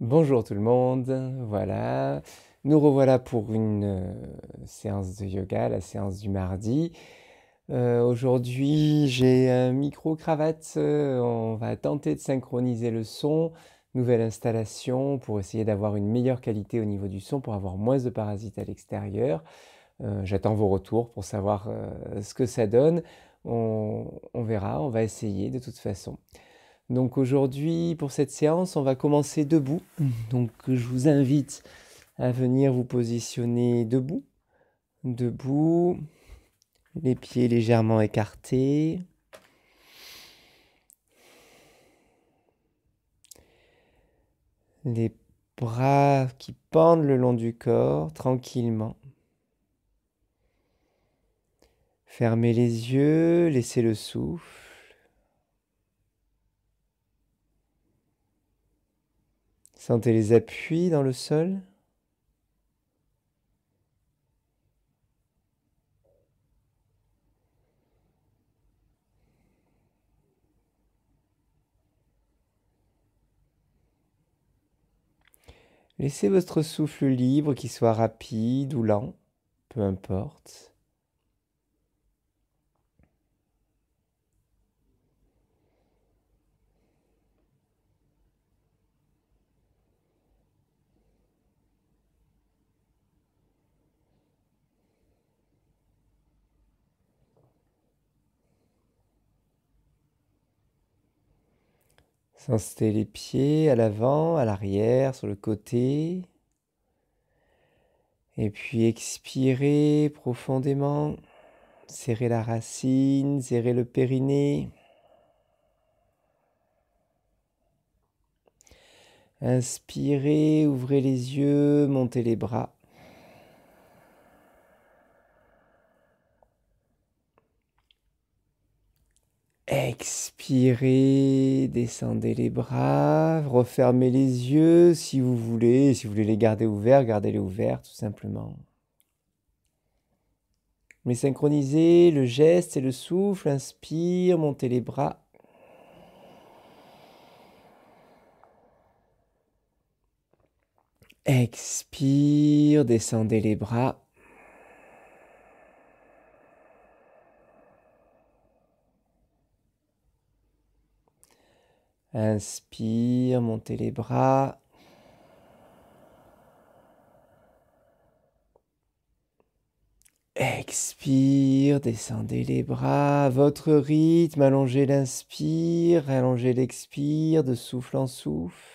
Bonjour tout le monde, voilà. Nous revoilà pour une séance de yoga, la séance du mardi. Aujourd'hui, j'ai un micro-cravate. On va tenter de synchroniser le son. Nouvelle installation pour essayer d'avoir une meilleure qualité au niveau du son, pour avoir moins de parasites à l'extérieur. J'attends vos retours pour savoir ce que ça donne. On verra, on va essayer de toute façon. Donc aujourd'hui, pour cette séance, on va commencer debout. Donc je vous invite à venir vous positionner debout. Debout, les pieds légèrement écartés. Les bras qui pendent le long du corps, tranquillement. Fermez les yeux, laissez le souffle. Sentez les appuis dans le sol. Laissez votre souffle libre, qu'il soit rapide ou lent, peu importe. Sentez les pieds à l'avant, à l'arrière, sur le côté. Et puis expirez profondément. Serrez la racine, serrez le périnée. Inspirez, ouvrez les yeux, montez les bras. Expirez, descendez les bras, refermez les yeux si vous voulez. Si vous voulez les garder ouverts, gardez-les ouverts tout simplement. Mais synchronisez le geste et le souffle. Inspire, montez les bras. Expire, descendez les bras. Inspire, montez les bras. Expire, descendez les bras à votre rythme, allongez l'inspire, allongez l'expire de souffle en souffle.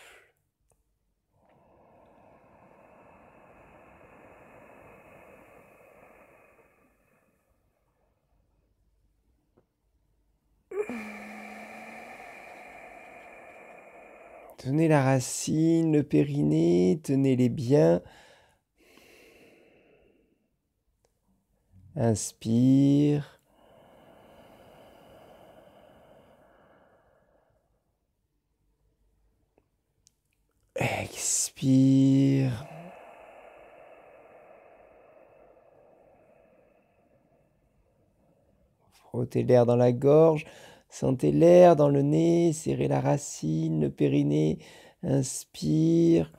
Tenez la racine, le périnée, tenez-les bien. Inspire. Expire. Frottez l'air dans la gorge. Sentez l'air dans le nez. Serrez la racine, le périnée. Inspire.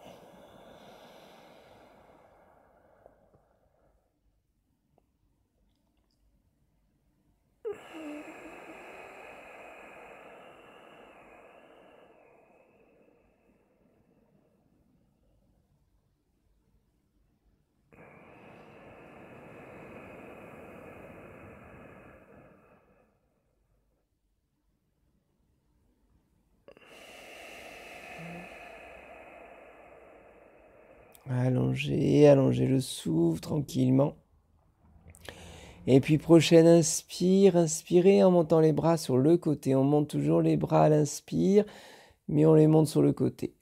Allongez, allongez le souffle tranquillement. Et puis prochaine inspire, inspirez en montant les bras sur le côté. On monte toujours les bras à l'inspire, mais on les monte sur le côté.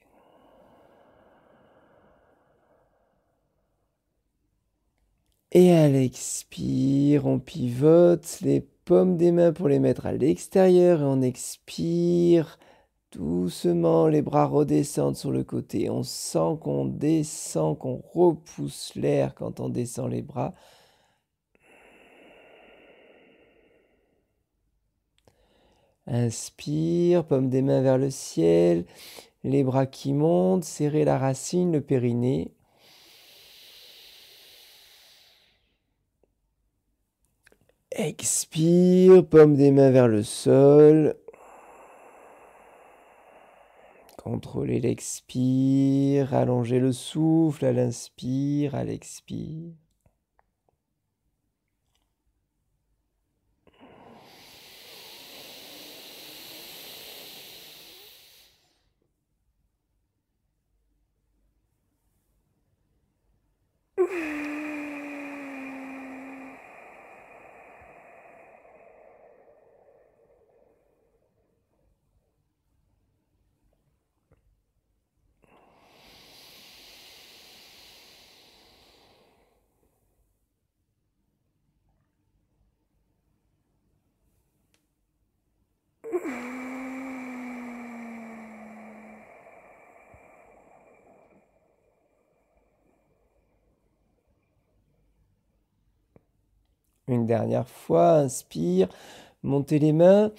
Et à l'expire, on pivote les paumes des mains pour les mettre à l'extérieur. Et on expire doucement, les bras redescendent sur le côté. On sent qu'on descend, qu'on repousse l'air quand on descend les bras. Inspire, paume des mains vers le ciel. Les bras qui montent, serrez la racine, le périnée. Expire, paume des mains vers le sol. Contrôlez l'expire, allongez le souffle à l'inspire, à l'expire. Une dernière fois, inspire, montez les mains.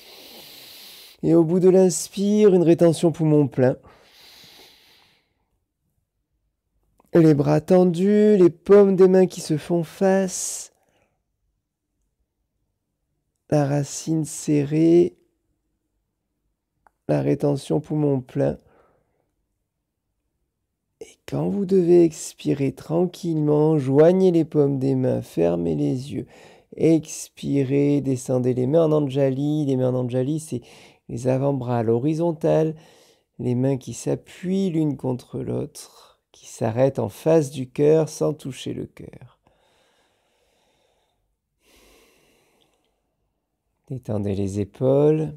Et au bout de l'inspire, une rétention poumon plein. Les bras tendus, les paumes des mains qui se font face. La racine serrée. La rétention poumon plein. Et quand vous devez expirer tranquillement, joignez les paumes des mains, fermez les yeux. Expirez, descendez les mains en Anjali. Les mains en Anjali, c'est les avant-bras à l'horizontale. Les mains qui s'appuient l'une contre l'autre, qui s'arrêtent en face du cœur sans toucher le cœur. Détendez les épaules.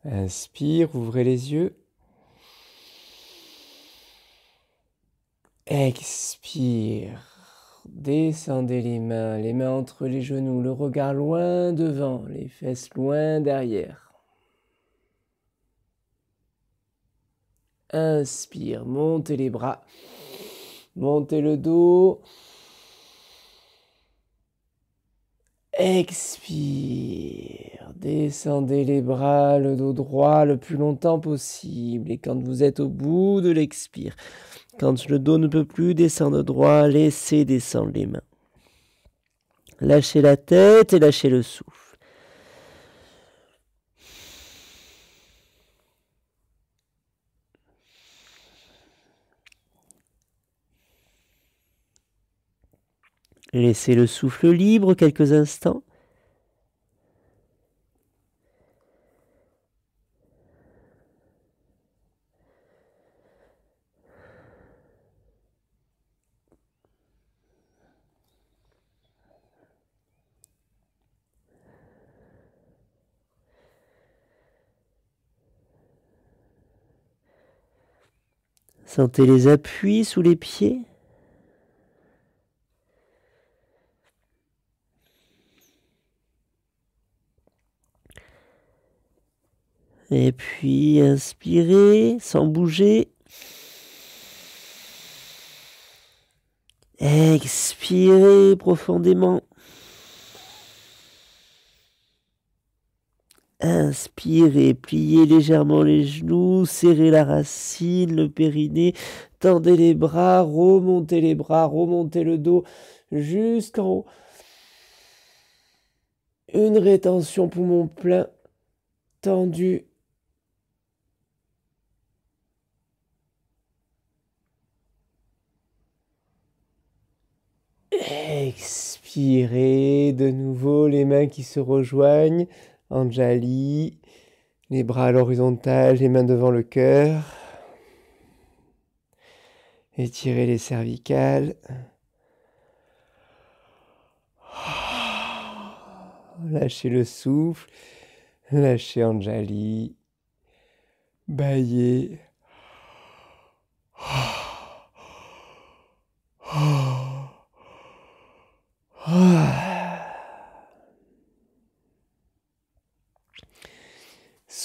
Inspire, ouvrez les yeux. Expire. Descendez les mains entre les genoux, le regard loin devant, les fesses loin derrière. Inspire, montez les bras, montez le dos. Expire, descendez les bras, le dos droit le plus longtemps possible. Et quand vous êtes au bout de l'expire, quand le dos ne peut plus descendre droit, laissez descendre les mains. Lâchez la tête et lâchez le souffle. Laissez le souffle libre quelques instants. Sentez les appuis sous les pieds. Et puis inspirez sans bouger. Expirez profondément. Inspirez, pliez légèrement les genoux, serrez la racine, le périnée, tendez les bras, remontez le dos jusqu'en haut. Une rétention poumon plein, tendu. Expirez de nouveau, les mains qui se rejoignent. Anjali, les bras à l'horizontale, les mains devant le cœur. Étirez les cervicales. Lâchez le souffle. Lâchez Anjali. Baillez.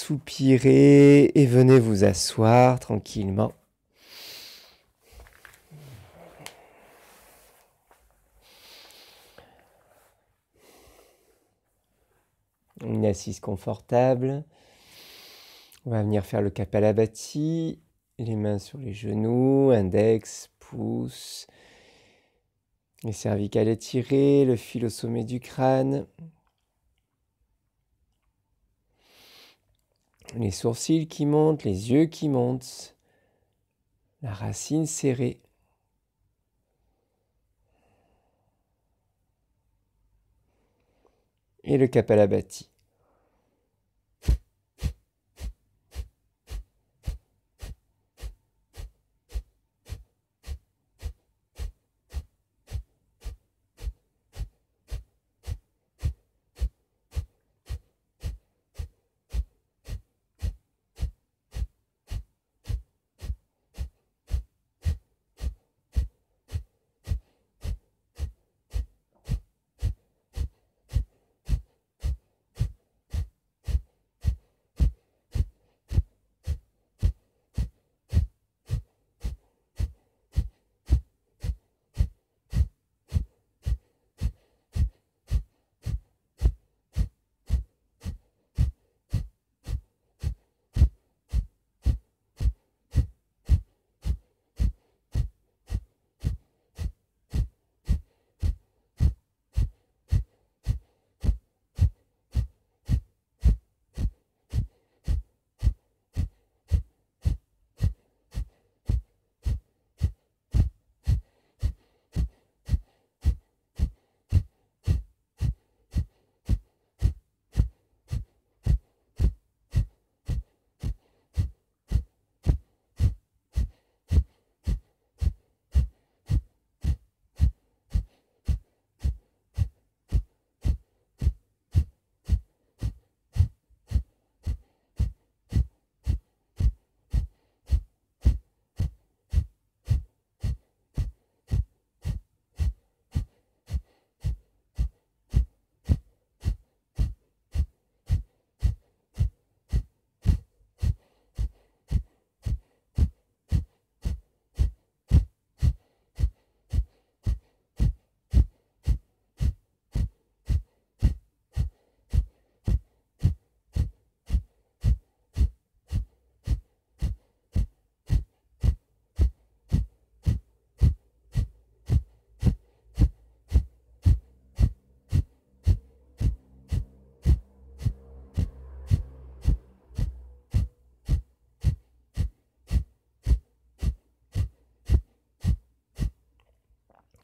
soupirez et venez vous asseoir tranquillement. Une assise confortable. On va venir faire le Kapalabhati, les mains sur les genoux, index, pouce, les cervicales étirées, le fil au sommet du crâne, les sourcils qui montent, les yeux qui montent, la racine serrée. Et le Kapalabhati.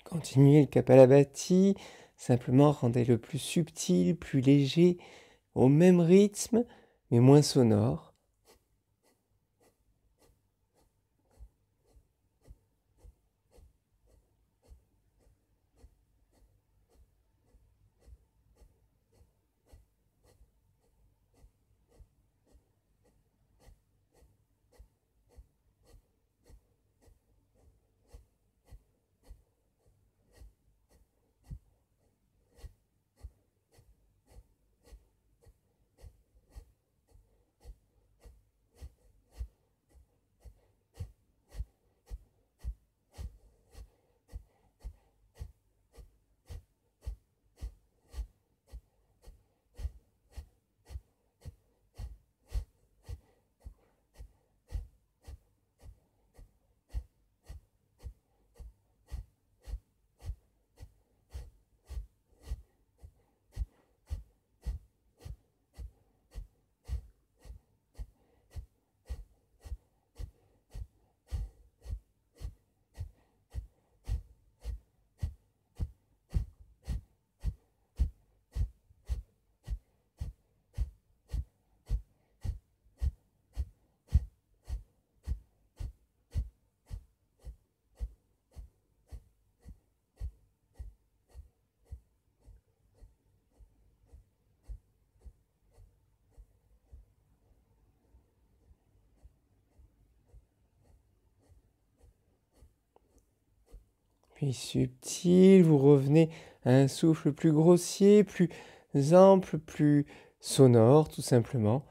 Continuez le Kapalabhati, simplement rendez-le plus subtil, plus léger, au même rythme, mais moins sonore. Puis subtil, vous revenez à un souffle plus grossier, plus ample, plus sonore, tout simplement.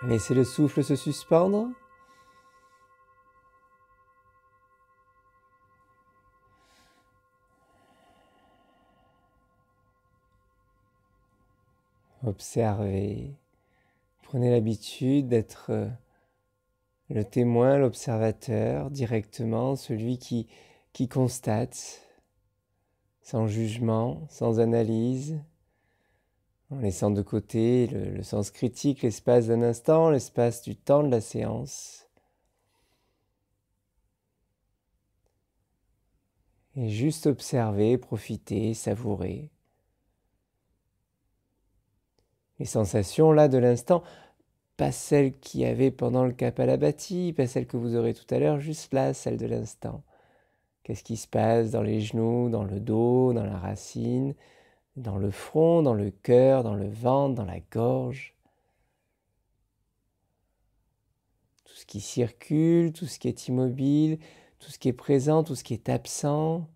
Laissez le souffle se suspendre. Observez. Prenez l'habitude d'être le témoin, l'observateur, directement, celui qui constate, sans jugement, sans analyse, en laissant de côté le sens critique, l'espace d'un instant, l'espace du temps de la séance. Et juste observer, profiter, savourer. Les sensations là de l'instant, pas celles qu'il y avait pendant le Kapalabhati, pas celles que vous aurez tout à l'heure, juste là, celles de l'instant. Qu'est-ce qui se passe dans les genoux, dans le dos, dans la racine, dans le front, dans le cœur, dans le ventre, dans la gorge. Tout ce qui circule, tout ce qui est immobile, tout ce qui est présent, tout ce qui est absent.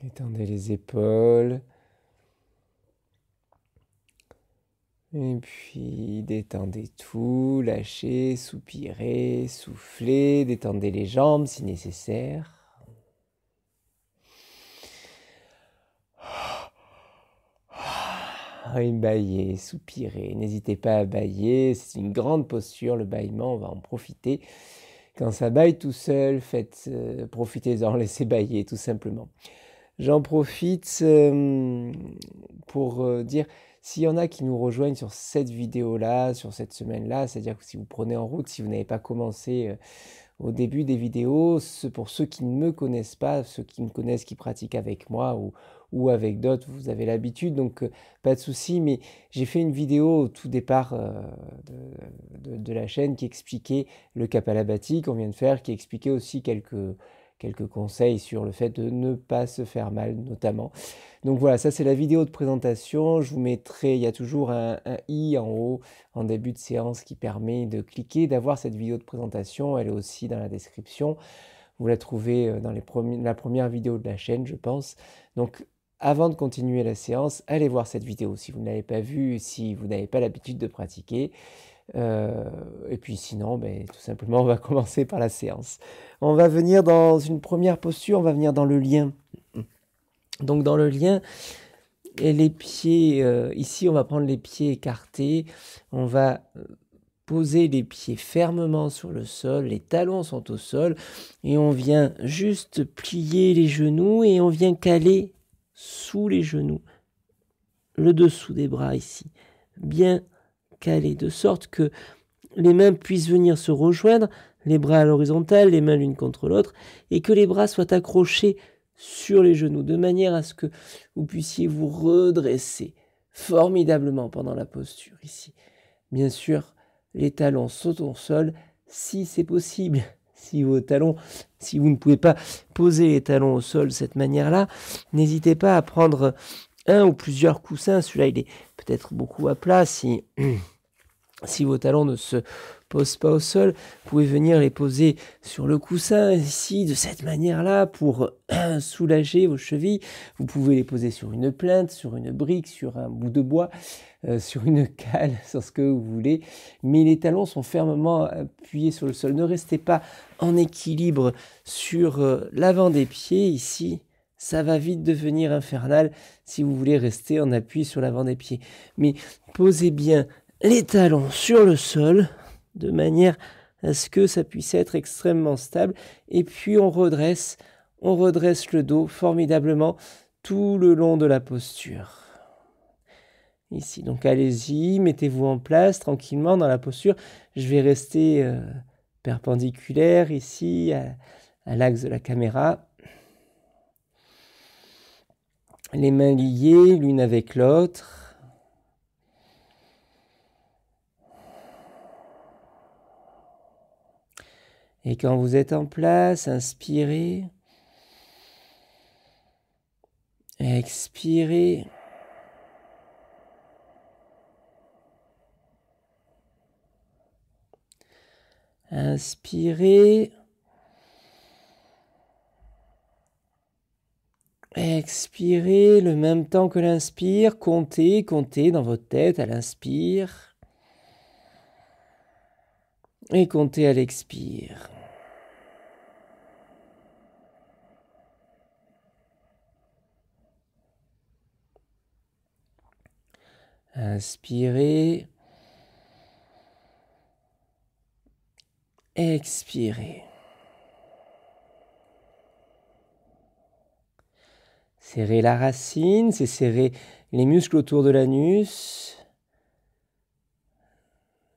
Étendez les épaules. Et puis détendez tout, lâchez, soupirez, soufflez, détendez les jambes si nécessaire. Et bâillez, soupirez. N'hésitez pas à bâiller, c'est une grande posture, le bâillement, on va en profiter. Quand ça bâille tout seul, profitez-en, laissez bâiller tout simplement. J'en profite pour dire, s'il y en a qui nous rejoignent sur cette vidéo-là, sur cette semaine-là, c'est-à-dire que si vous prenez en route, si vous n'avez pas commencé au début des vidéos, pour ceux qui ne me connaissent pas, ceux qui me connaissent, qui pratiquent avec moi ou avec d'autres, vous avez l'habitude, donc pas de souci, mais j'ai fait une vidéo au tout départ de la chaîne qui expliquait le Kapalabhati qu'on vient de faire, qui expliquait aussi quelques conseils sur le fait de ne pas se faire mal notamment. Donc voilà, ça c'est la vidéo de présentation. Je vous mettrai, il y a toujours un i en haut en début de séance qui permet de cliquer, d'avoir cette vidéo de présentation. Elle est aussi dans la description. Vous la trouvez dans la première vidéo de la chaîne, je pense. Donc avant de continuer la séance, allez voir cette vidéo si vous ne l'avez pas vue, si vous n'avez pas l'habitude de pratiquer. Et puis sinon, tout simplement, on va commencer par la séance. On va venir dans une première posture, on va venir dans le lien. Donc dans le lien, et les pieds, ici on va prendre les pieds écartés, on va poser les pieds fermement sur le sol, les talons sont au sol, et on vient juste plier les genoux et on vient caler sous les genoux, le dessous des bras ici, bien calé, de sorte que les mains puissent venir se rejoindre, les bras à l'horizontale, les mains l'une contre l'autre, et que les bras soient accrochés sur les genoux, de manière à ce que vous puissiez vous redresser formidablement pendant la posture ici. Bien sûr, les talons sautent au sol, si c'est possible. Si vous ne pouvez pas poser les talons au sol de cette manière-là, n'hésitez pas à prendre un ou plusieurs coussins. Celui-là, il est peut-être beaucoup à plat. Si vos talons ne se posent pas au sol, vous pouvez venir les poser sur le coussin ici, de cette manière-là, pour soulager vos chevilles. Vous pouvez les poser sur une plinthe, sur une brique, sur un bout de bois, sur une cale, sur ce que vous voulez. Mais les talons sont fermement appuyés sur le sol. Ne restez pas en équilibre sur l'avant des pieds ici. Ça va vite devenir infernal si vous voulez rester en appui sur l'avant des pieds. Mais posez bien les talons sur le sol, de manière à ce que ça puisse être extrêmement stable. Et puis on redresse le dos formidablement tout le long de la posture. Ici, donc allez-y, mettez-vous en place tranquillement dans la posture. Je vais rester perpendiculaire ici, à l'axe de la caméra. Les mains liées l'une avec l'autre. Et quand vous êtes en place, inspirez. Expirez. Inspirez. Expirez le même temps que l'inspire. Comptez dans votre tête à l'inspire. Et comptez à l'expire. Inspirez. Expirez. Serrez la racine, c'est serrer les muscles autour de l'anus.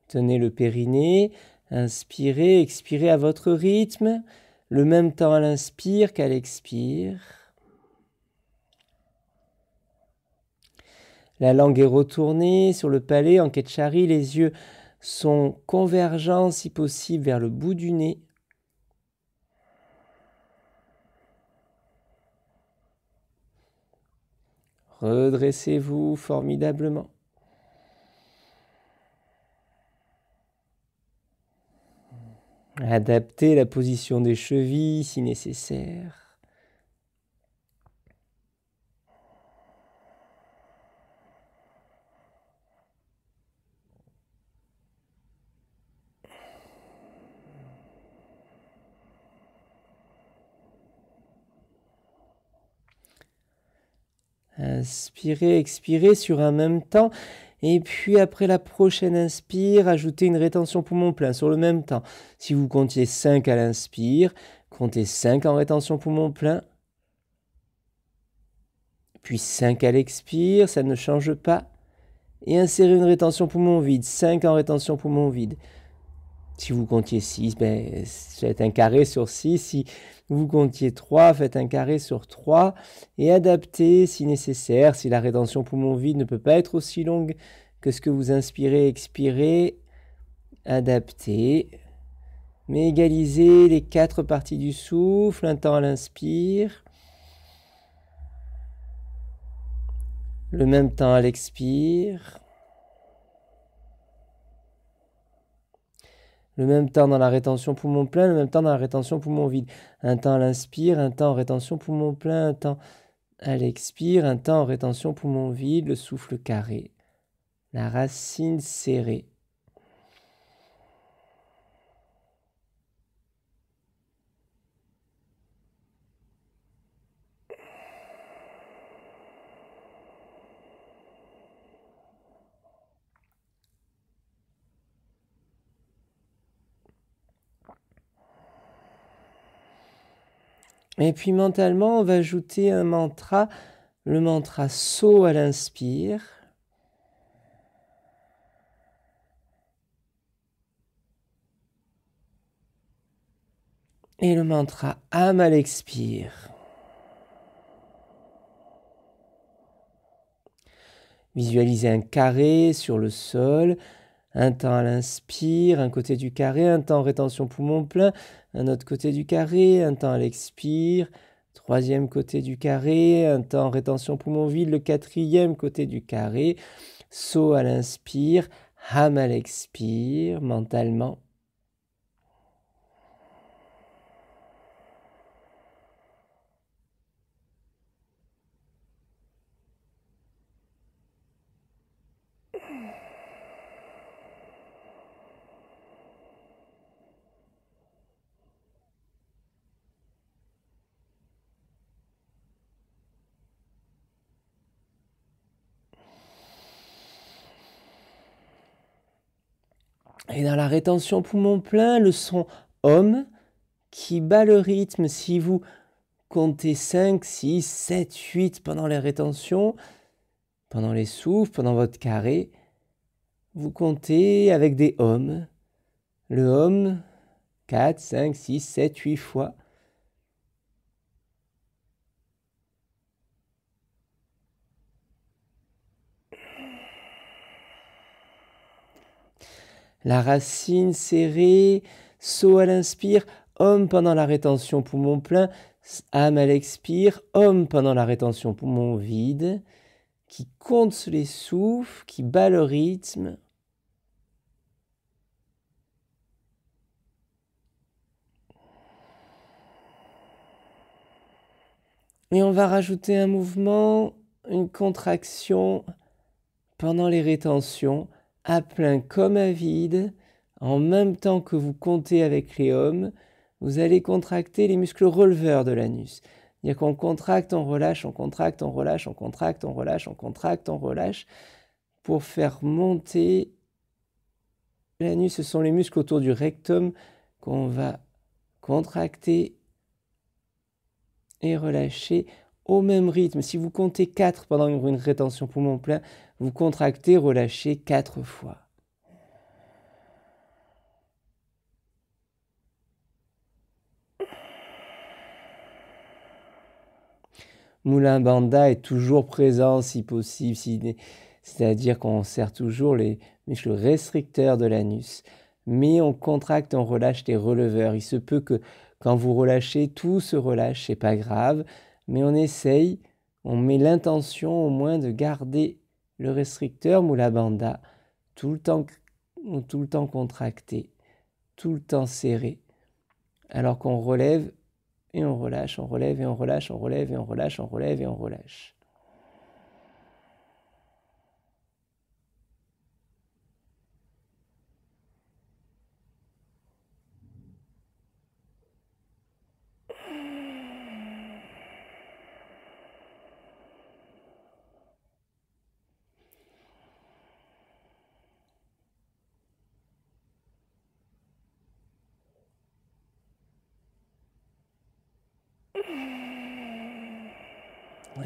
Tenez le périnée. Inspirez, expirez à votre rythme. Le même temps à l'inspire qu'à l'expire. La langue est retournée sur le palais en Ketchari. Les yeux sont convergents si possible vers le bout du nez. Redressez-vous formidablement. Adaptez la position des chevilles si nécessaire. Inspirez, expirez sur un même temps. Et puis après la prochaine inspire, ajoutez une rétention poumon plein sur le même temps. Si vous comptiez 5 à l'inspire, comptez 5 en rétention poumon plein. Puis 5 à l'expire, ça ne change pas. Et insérez une rétention poumon vide, 5 en rétention poumon vide. Si vous comptiez 6, faites un carré sur 6. Si vous comptiez 3, faites un carré sur 3. Et adaptez si nécessaire. Si la rétention poumon vide ne peut pas être aussi longue que ce que vous inspirez, expirez, adaptez. Mais égalisez les 4 parties du souffle. Un temps à l'inspire. Le même temps à l'expire. Le même temps dans la rétention poumon plein, le même temps dans la rétention poumon vide. Un temps à l'inspire, un temps en rétention poumon plein, un temps à l'expire, un temps en rétention poumon vide, le souffle carré. La racine serrée. Et puis mentalement, on va ajouter un mantra, le mantra So à l'inspire. Et le mantra Am à l'expire. Visualisez un carré sur le sol. Un temps à l'inspire, un côté du carré, un temps en rétention poumon plein, un autre côté du carré, un temps à l'expire, troisième côté du carré, un temps en rétention poumon vide, le quatrième côté du carré, So à l'inspire, Ham à l'expire, mentalement. Et dans la rétention poumon plein, le son Om qui bat le rythme. Si vous comptez 5, 6, 7, 8 pendant les rétentions, pendant les souffles, pendant votre carré, vous comptez avec des Om. Le Om, 4, 5, 6, 7, 8 fois. La racine serrée, So à l'inspire, Om pendant la rétention poumon plein, Am à l'expire, Om pendant la rétention poumon vide, qui compte les souffles, qui bat le rythme. Et on va rajouter un mouvement, une contraction pendant les rétentions, à plein comme à vide, en même temps que vous comptez avec les hommes, vous allez contracter les muscles releveurs de l'anus. C'est-à-dire qu'on contracte, on relâche, on contracte, on relâche, on contracte, on relâche, on contracte, on relâche, pour faire monter l'anus. Ce sont les muscles autour du rectum qu'on va contracter et relâcher au même rythme. Si vous comptez 4 pendant une rétention poumon plein, vous contractez, relâchez 4 fois. Moulin Bandha est toujours présent si possible, c'est-à-dire qu'on serre toujours les muscles restricteurs de l'anus. Mais on contracte, on relâche les releveurs. Il se peut que quand vous relâchez, tout se relâche, c'est pas grave. Mais on essaye, on met l'intention au moins de garder le restricteur Mula Bandha tout le temps contracté, tout le temps serré. Alors qu'on relève et on relâche, on relève et on relâche, on relève et on relâche, on relève et on relâche.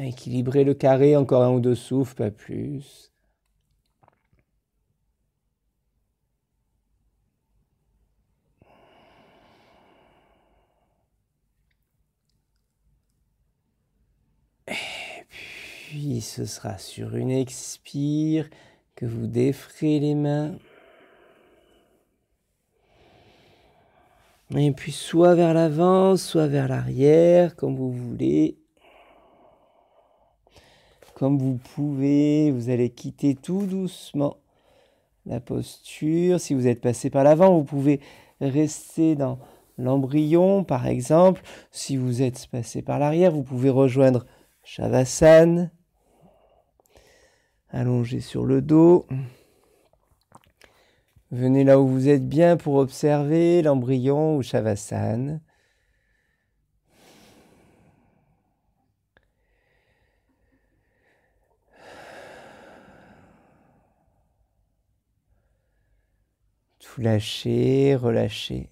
Équilibrer le carré, encore un ou deux souffles, pas plus. Et puis ce sera sur une expire que vous déferez les mains. Et puis soit vers l'avant, soit vers l'arrière, comme vous voulez. Comme vous pouvez, vous allez quitter tout doucement la posture. Si vous êtes passé par l'avant, vous pouvez rester dans l'embryon, par exemple. Si vous êtes passé par l'arrière, vous pouvez rejoindre Shavasana, allongé sur le dos. Venez là où vous êtes bien pour observer l'embryon ou Shavasana. Tout lâcher, relâcher.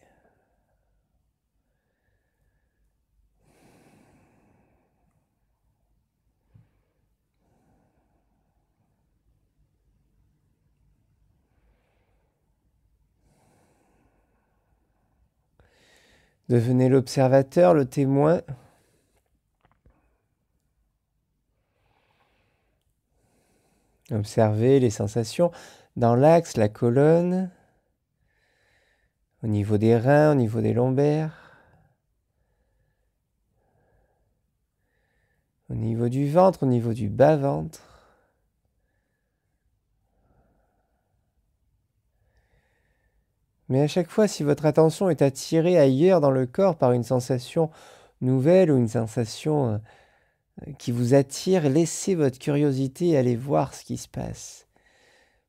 Devenez l'observateur, le témoin. Observez les sensations dans l'axe, la colonne, au niveau des reins, au niveau des lombaires, au niveau du ventre, au niveau du bas-ventre. Mais à chaque fois, si votre attention est attirée ailleurs dans le corps par une sensation nouvelle ou une sensation qui vous attire, laissez votre curiosité aller voir ce qui se passe.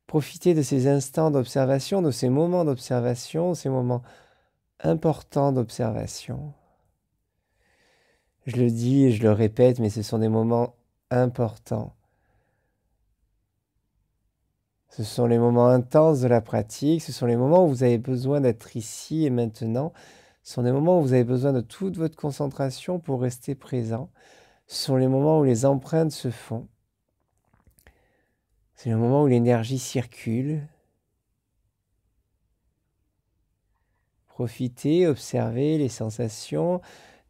Profitez de ces instants d'observation, de ces moments d'observation, ces moments importants d'observation. Je le dis et je le répète, mais ce sont des moments importants. Ce sont les moments intenses de la pratique, ce sont les moments où vous avez besoin d'être ici et maintenant. Ce sont des moments où vous avez besoin de toute votre concentration pour rester présent. Ce sont les moments où les empreintes se font. C'est le moment où l'énergie circule. Profitez, observez les sensations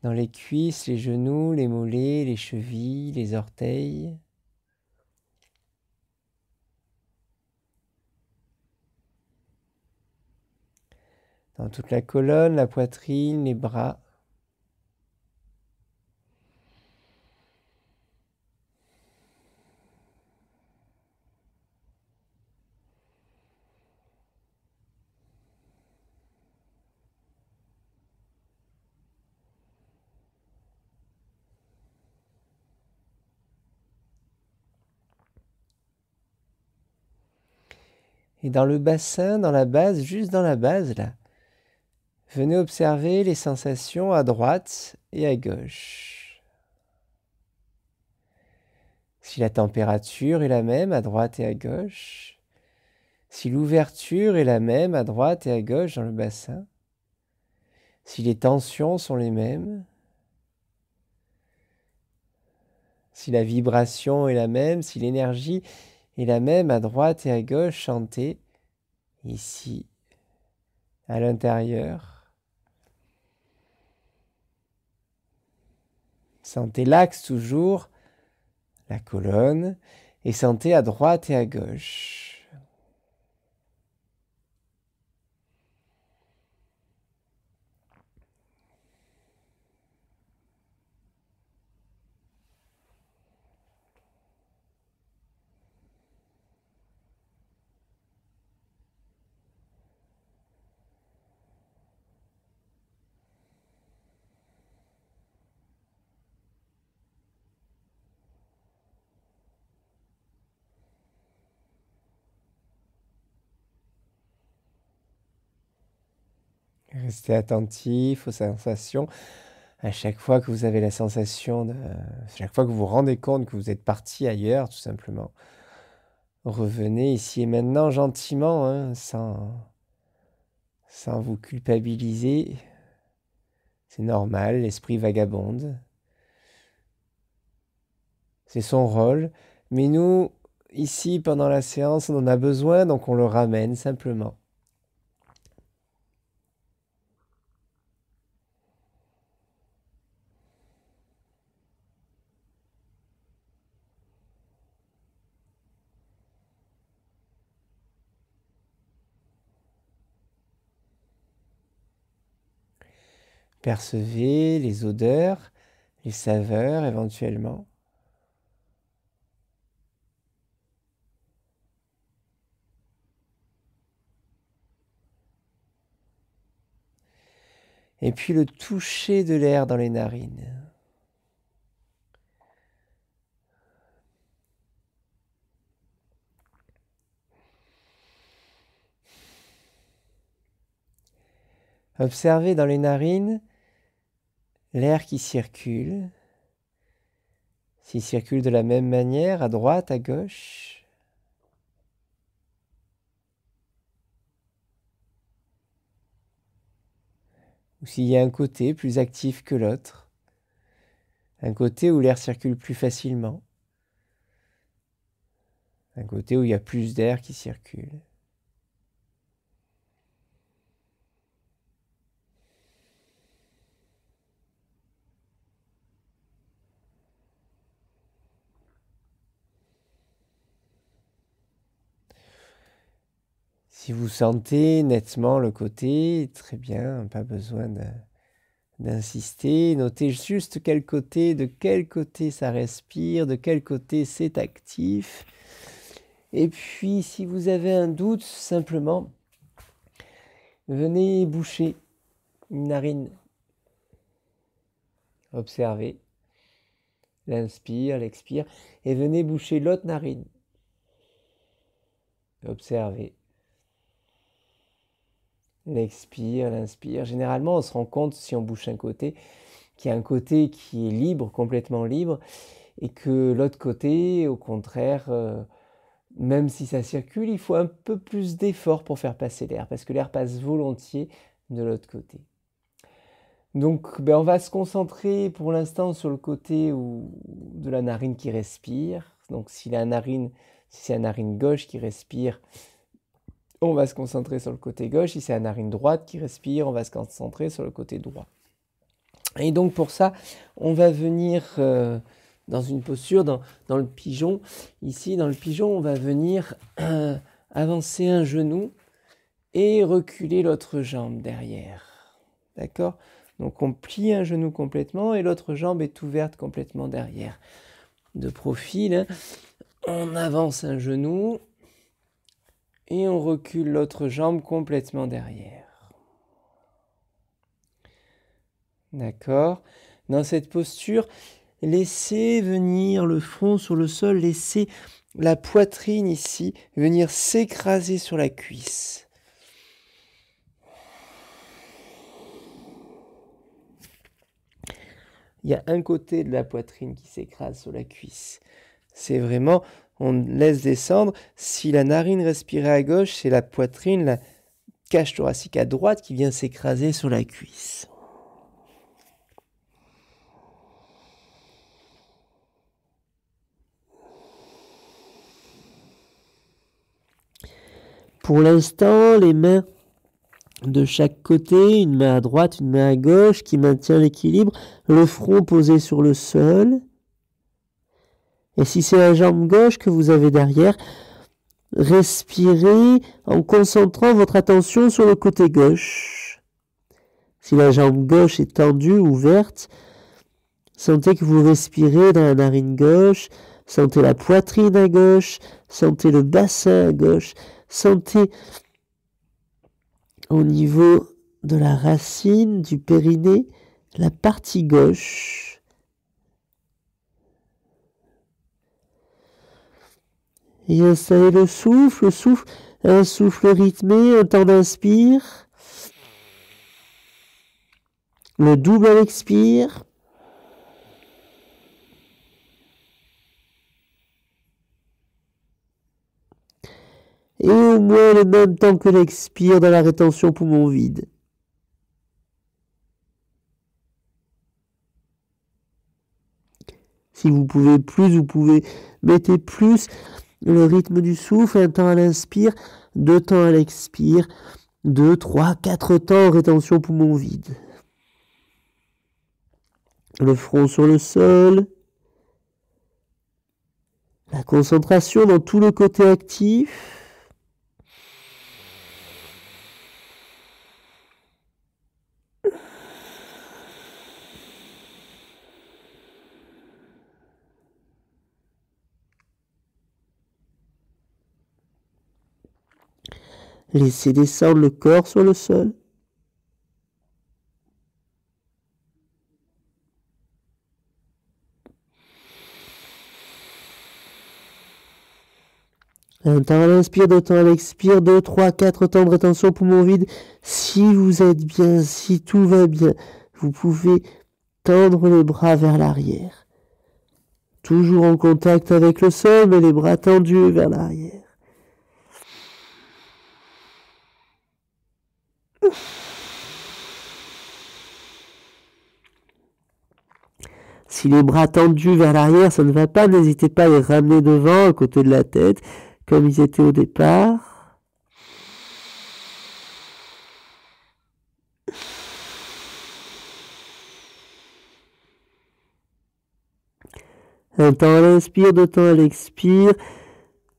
dans les cuisses, les genoux, les mollets, les chevilles, les orteils. Dans toute la colonne, la poitrine, les bras. Et dans le bassin, dans la base, juste dans la base, là, venez observer les sensations à droite et à gauche. Si la température est la même à droite et à gauche, si l'ouverture est la même à droite et à gauche dans le bassin, si les tensions sont les mêmes, si la vibration est la même, si l'énergie est la même à droite et à gauche, sentez ici, à l'intérieur. Sentez l'axe toujours, la colonne, et sentez à droite et à gauche. Restez attentif aux sensations. À chaque fois que vous avez la sensation, à chaque fois que vous vous rendez compte que vous êtes parti ailleurs, tout simplement, revenez ici et maintenant gentiment, hein, sans vous culpabiliser. C'est normal, l'esprit vagabonde. C'est son rôle. Mais nous, ici, pendant la séance, on en a besoin, donc on le ramène simplement. Percevez les odeurs, les saveurs éventuellement. Et puis le toucher de l'air dans les narines. Observez dans les narines l'air qui circule. S'il circule de la même manière, à droite, à gauche. Ou s'il y a un côté plus actif que l'autre. Un côté où l'air circule plus facilement. Un côté où il y a plus d'air qui circule. Si vous sentez nettement le côté, très bien, pas besoin d'insister. Notez juste de quel côté ça respire, de quel côté c'est actif. Et puis, si vous avez un doute, simplement, venez boucher une narine. Observez. L'inspire, l'expire. Et venez boucher l'autre narine. Observez. L'expire, l'inspire. Généralement, on se rend compte, si on bouche un côté, qu'il y a un côté qui est libre, complètement libre, et que l'autre côté, au contraire, même si ça circule, il faut un peu plus d'effort pour faire passer l'air, parce que l'air passe volontiers de l'autre côté. Donc, on va se concentrer pour l'instant sur le côté de la narine qui respire. Donc, si c'est la narine gauche qui respire, on va se concentrer sur le côté gauche. Si c'est la narine droite qui respire, on va se concentrer sur le côté droit. Et donc, pour ça, on va venir dans une posture, dans le pigeon. Ici, dans le pigeon, on va venir avancer un genou et reculer l'autre jambe derrière. D'accord ? Donc, on plie un genou complètement et l'autre jambe est ouverte complètement derrière. De profil, on avance un genou et on recule l'autre jambe complètement derrière. D'accord ? Dans cette posture, laissez venir le front sur le sol, laissez la poitrine ici, venir s'écraser sur la cuisse. Il y a un côté de la poitrine qui s'écrase sur la cuisse. C'est vraiment, on laisse descendre. Si la narine respirait à gauche, c'est la poitrine, la cage thoracique à droite qui vient s'écraser sur la cuisse. Pour l'instant, les mains de chaque côté, une main à droite, une main à gauche, qui maintient l'équilibre, le front posé sur le sol. Et si c'est la jambe gauche que vous avez derrière, respirez en concentrant votre attention sur le côté gauche. Si la jambe gauche est tendue, ouverte, sentez que vous respirez dans la narine gauche, sentez la poitrine à gauche, sentez le bassin à gauche, sentez au niveau de la racine, du périnée, la partie gauche. Et installez le souffle, un souffle rythmé, un temps d'inspire. Le double à l'expire. Et au moins le même temps que l'expire dans la rétention poumon vide. Si vous pouvez plus, vous pouvez mettre plus le rythme du souffle, un temps à l'inspire, 2 temps à l'expire, 2, 3, 4 temps en rétention poumon vide. Le front sur le sol. La concentration dans tout le côté actif. Laissez descendre le corps sur le sol. Un temps à l'inspire, 2 temps à l'expire, 2, 3, 4 temps de rétention poumon vide. Si vous êtes bien, si tout va bien, vous pouvez tendre les bras vers l'arrière. Toujours en contact avec le sol, mais les bras tendus vers l'arrière. Si les bras tendus vers l'arrière, ça ne va pas, n'hésitez pas à les ramener devant, à côté de la tête, comme ils étaient au départ. Un temps à l'inspire, 2 temps à l'expire.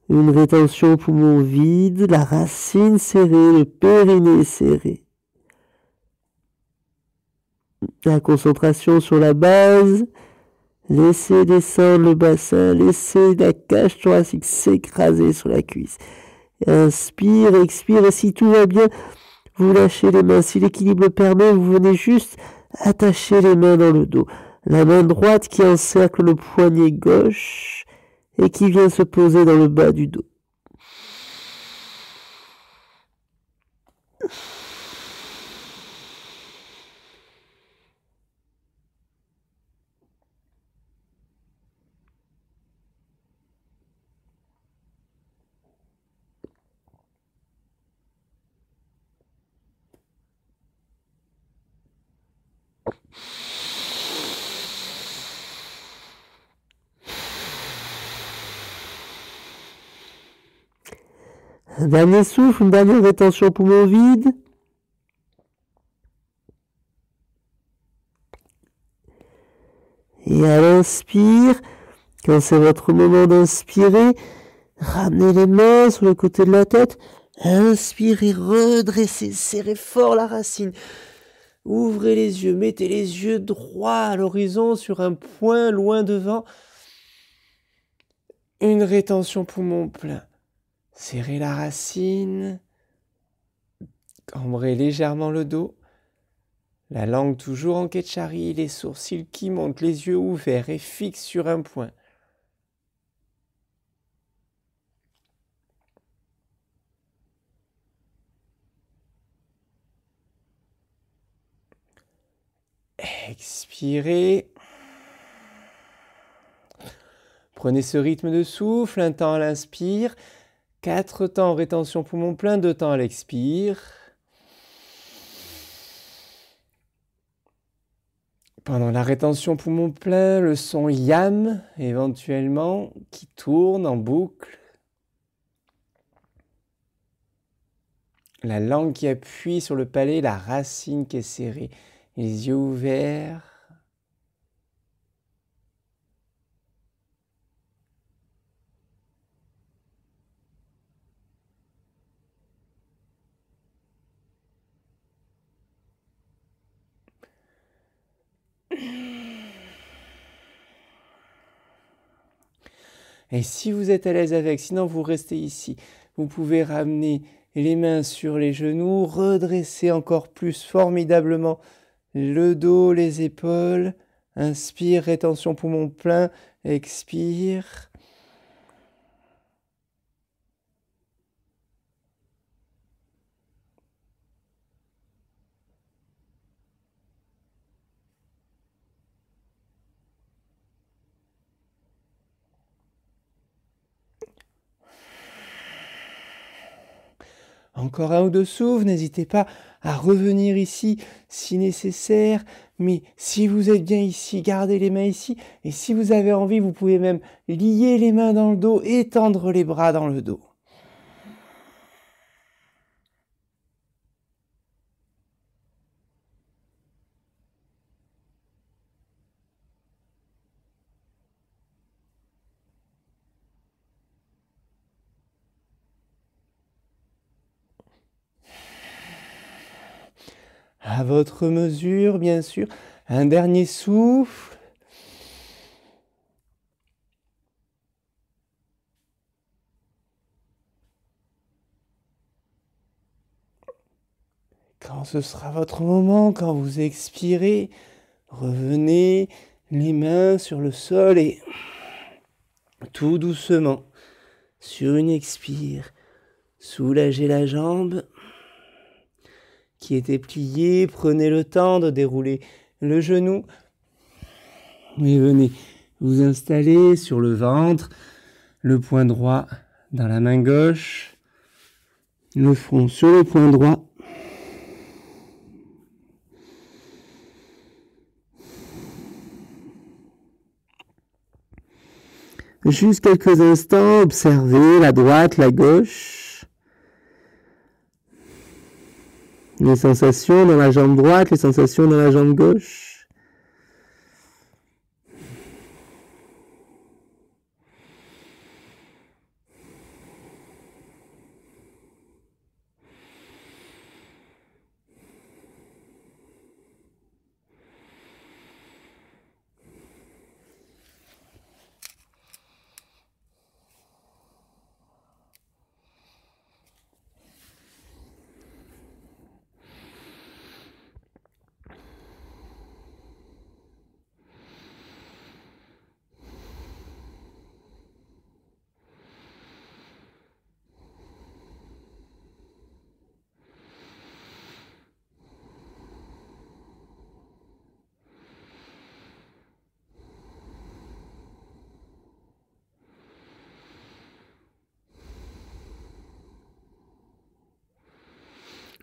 Une rétention poumon vide, la racine serrée, le périnée serré. La concentration sur la base. Laissez descendre le bassin, laissez la cage thoracique s'écraser sur la cuisse. Inspire, expire, et si tout va bien, vous lâchez les mains. Si l'équilibre le permet, vous venez juste attacher les mains dans le dos. La main droite qui encercle le poignet gauche et qui vient se poser dans le bas du dos. Un dernier souffle, une dernière rétention poumon vide. Et à l'inspire, quand c'est votre moment d'inspirer, ramenez les mains sur le côté de la tête. Inspirez, redressez, serrez fort la racine. Ouvrez les yeux, mettez les yeux droits à l'horizon sur un point loin devant. Une rétention poumon plein. Serrez la racine. Cambrez légèrement le dos. La langue toujours en ketchari, les sourcils qui montent, les yeux ouverts et fixes sur un point. Expirez. Prenez ce rythme de souffle, un temps à l'inspire, 4 temps en rétention poumon plein, 2 temps à l'expire. Pendant la rétention poumon plein, le son yam, éventuellement, qui tourne en boucle. La langue qui appuie sur le palais, la racine qui est serrée, les yeux ouverts. Et si vous êtes à l'aise avec, sinon vous restez ici. Vous pouvez ramener les mains sur les genoux, redresser encore plus formidablement le dos, les épaules. Inspire, rétention poumon plein, expire. Encore un ou deux souffles, n'hésitez pas à revenir ici si nécessaire, mais si vous êtes bien ici, gardez les mains ici, et si vous avez envie, vous pouvez même lier les mains dans le dos, étendre les bras dans le dos. À votre mesure, bien sûr, un dernier souffle. Quand ce sera votre moment, quand vous expirez, revenez les mains sur le sol et tout doucement, sur une expire, soulagez la jambe qui était pliée. Prenez le temps de dérouler le genou et venez vous installer sur le ventre, le poing droit dans la main gauche, le front sur le poing droit. Juste quelques instants, observez la droite, la gauche. Les sensations dans la jambe droite, les sensations dans la jambe gauche.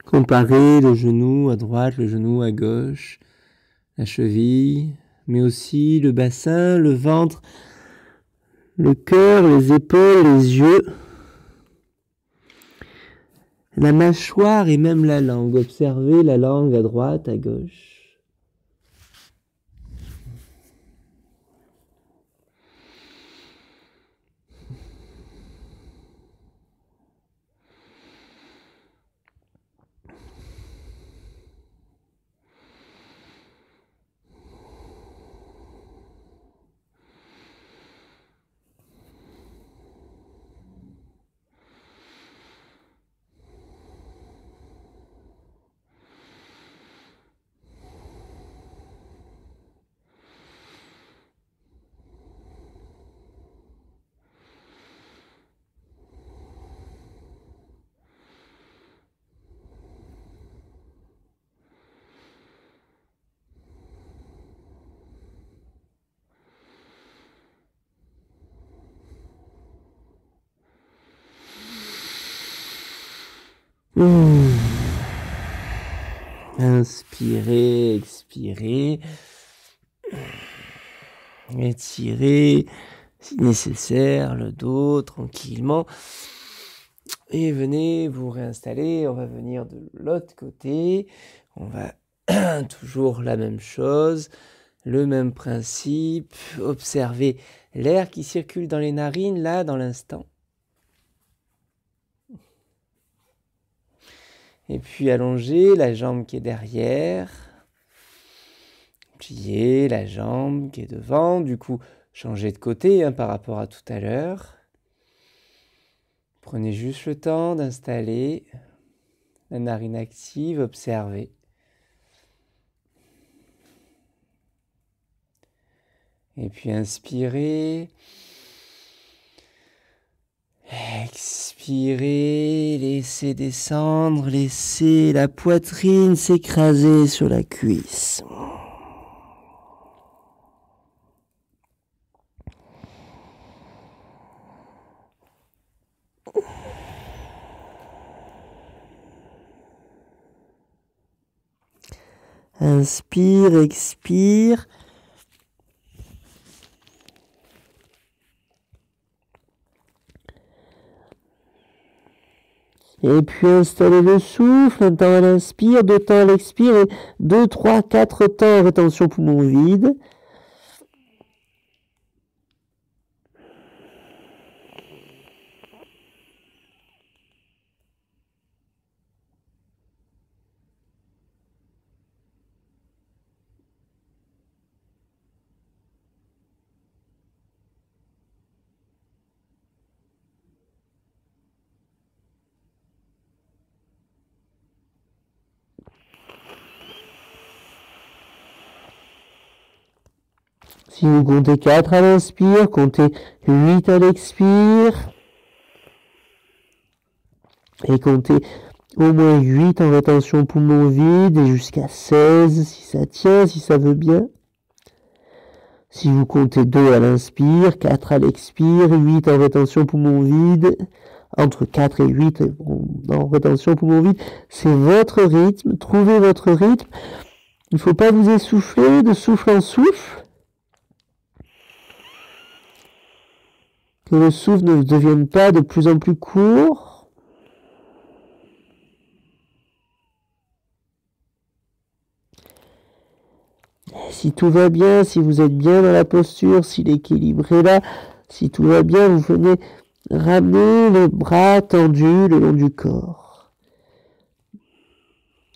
Comparez le genou à droite, le genou à gauche, la cheville, mais aussi le bassin, le ventre, le cœur, les épaules, les yeux, la mâchoire et même la langue. Observez la langue à droite, à gauche. Inspirez, expirez. Étirez, si nécessaire, le dos tranquillement. Et venez vous réinstaller. On va venir de l'autre côté. On va toujours la même chose, le même principe. Observez l'air qui circule dans les narines, là, dans l'instant. Et puis allongez la jambe qui est derrière. Pliez la jambe qui est devant. Du coup, changez de côté par rapport à tout à l'heure. Prenez juste le temps d'installer la narine active. Observez. Et puis inspirez. Expirez, laissez descendre, laissez la poitrine s'écraser sur la cuisse. Inspire, expire. Et puis installez le souffle, un temps à l'inspire, 2 temps à l'expire, et 2, 3, 4 temps en rétention poumon vide. Si vous comptez 4 à l'inspire, comptez 8 à l'expire. Et comptez au moins 8 en rétention poumon vide et jusqu'à 16 si ça tient, si ça veut bien. Si vous comptez 2 à l'inspire, 4 à l'expire, 8 en rétention poumon vide, entre 4 et 8 en rétention poumon vide, c'est votre rythme, trouvez votre rythme. Il ne faut pas vous essouffler de souffle en souffle. Que le souffle ne devienne pas de plus en plus court. Et si tout va bien, si vous êtes bien dans la posture, si l'équilibre est là, si tout va bien, vous venez ramener les bras tendus le long du corps.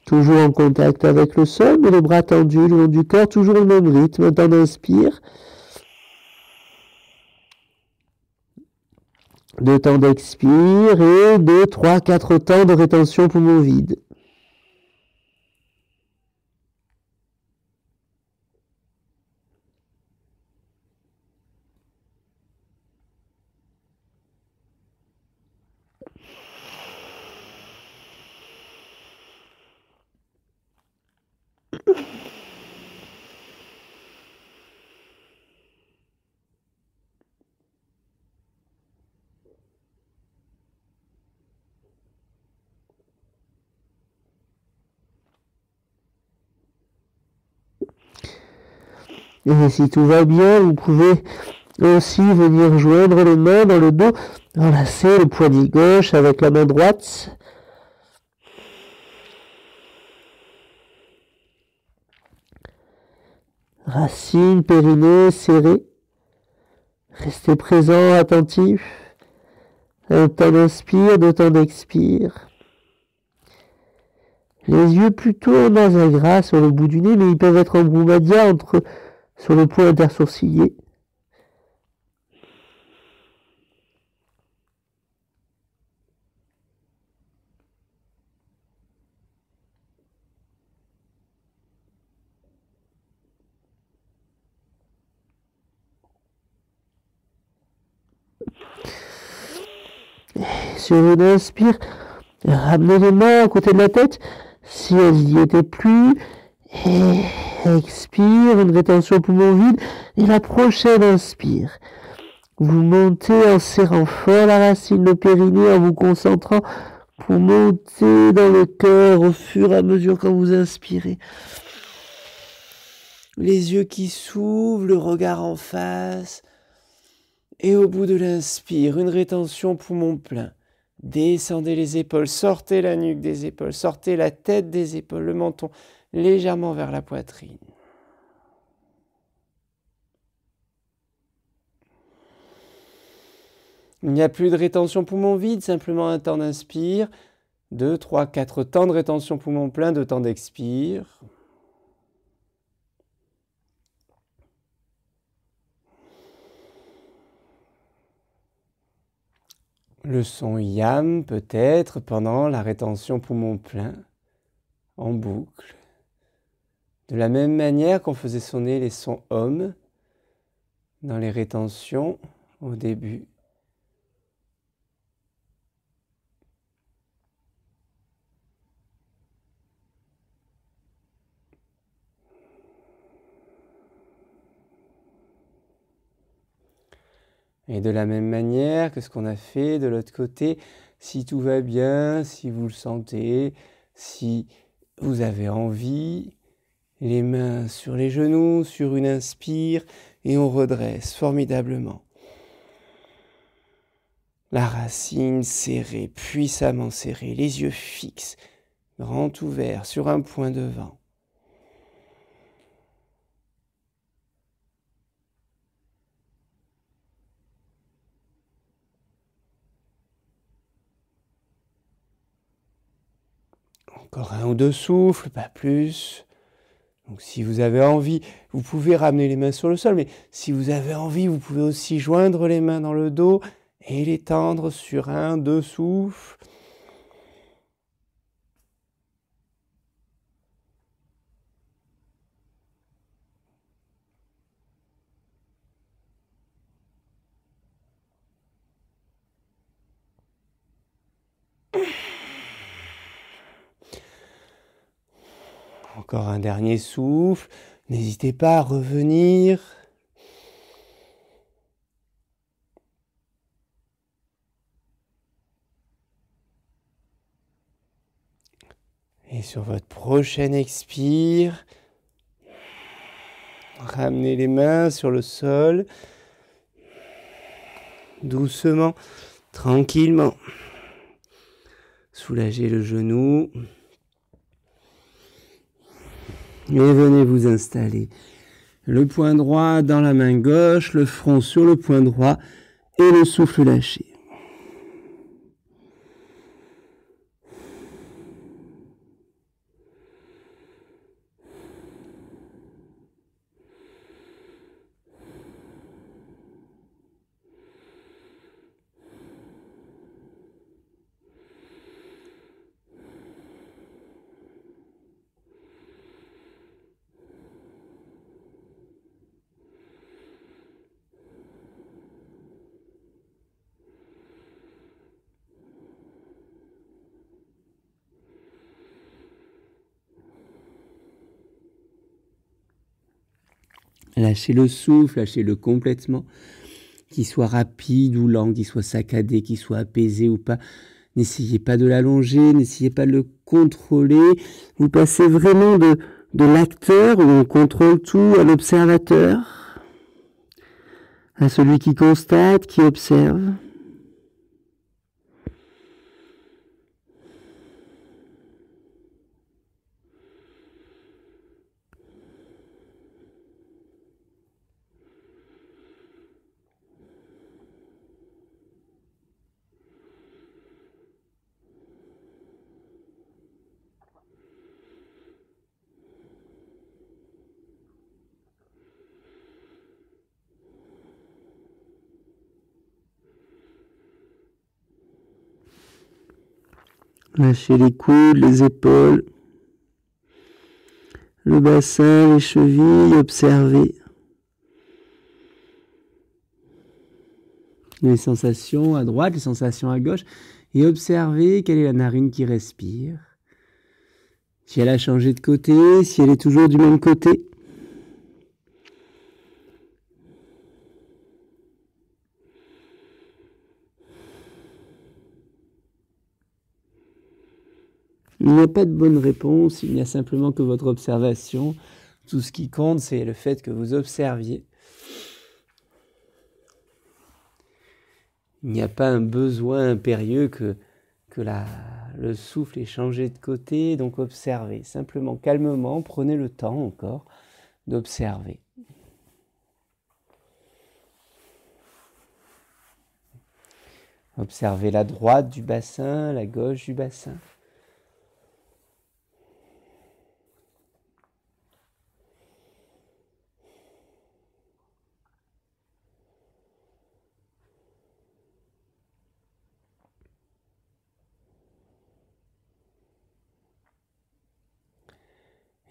Toujours en contact avec le sol, mais les bras tendus le long du corps, toujours le même rythme. Un temps d'inspire. 2 temps d'expire et 2, 3, 4 temps de rétention poumon vide. Et si tout va bien, vous pouvez aussi venir joindre les mains dans le dos, enlacer le poignet gauche avec la main droite. Racine, périnée, serré. Restez présent, attentif. Un temps d'inspire, 2 temps d'expire. Les yeux plutôt en nasagra sur le bout du nez, mais ils peuvent être en brumadia sur le point intersourcilier. Et sur une inspire, ramenez les mains à côté de la tête, si elles n'y étaient plus, et expire, une rétention poumon vide, et la prochaine inspire. Vous montez en serrant fort la racine, le périnée, en vous concentrant pour monter dans le cœur au fur et à mesure quand vous inspirez. Les yeux qui s'ouvrent, le regard en face. Et au bout de l'inspire, une rétention poumon plein. Descendez les épaules, sortez la nuque des épaules, sortez la tête des épaules, le menton légèrement vers la poitrine. Il n'y a plus de rétention poumon vide, simplement un temps d'inspire. 2, 3, 4 temps de rétention poumon plein, 2 temps d'expire. Le son yam peut-être pendant la rétention poumon plein, en boucle. De la même manière qu'on faisait sonner les sons om dans les rétentions au début. Et de la même manière que ce qu'on a fait de l'autre côté, si tout va bien, si vous le sentez, si vous avez envie, les mains sur les genoux, sur une inspire, et on redresse formidablement. La racine serrée, puissamment serrée, les yeux fixes, grand ouverts sur un point devant. Encore un ou deux souffles, pas plus. Donc si vous avez envie, vous pouvez ramener les mains sur le sol, mais si vous avez envie, vous pouvez aussi joindre les mains dans le dos et les tendre sur un, deux souffles. Encore un dernier souffle. N'hésitez pas à revenir. Et sur votre prochaine expire, ramenez les mains sur le sol. Doucement, tranquillement. Soulagez le genou. Et venez vous installer. Le poing droit dans la main gauche, le front sur le poing droit et le souffle lâché. Lâchez le souffle, lâchez-le complètement. Qu'il soit rapide ou lent, qu'il soit saccadé, qu'il soit apaisé ou pas. N'essayez pas de l'allonger, n'essayez pas de le contrôler. Vous passez vraiment de l'acteur où on contrôle tout à l'observateur, à celui qui constate, qui observe. Lâchez les coudes, les épaules, le bassin, les chevilles, observez les sensations à droite, les sensations à gauche, et observez quelle est la narine qui respire. Si elle a changé de côté, si elle est toujours du même côté. Il n'y a pas de bonne réponse, il n'y a simplement que votre observation. Tout ce qui compte, c'est le fait que vous observiez. Il n'y a pas un besoin impérieux que le souffle est changé de côté, donc observez. Simplement, calmement, prenez le temps encore d'observer. Observez la droite du bassin, la gauche du bassin.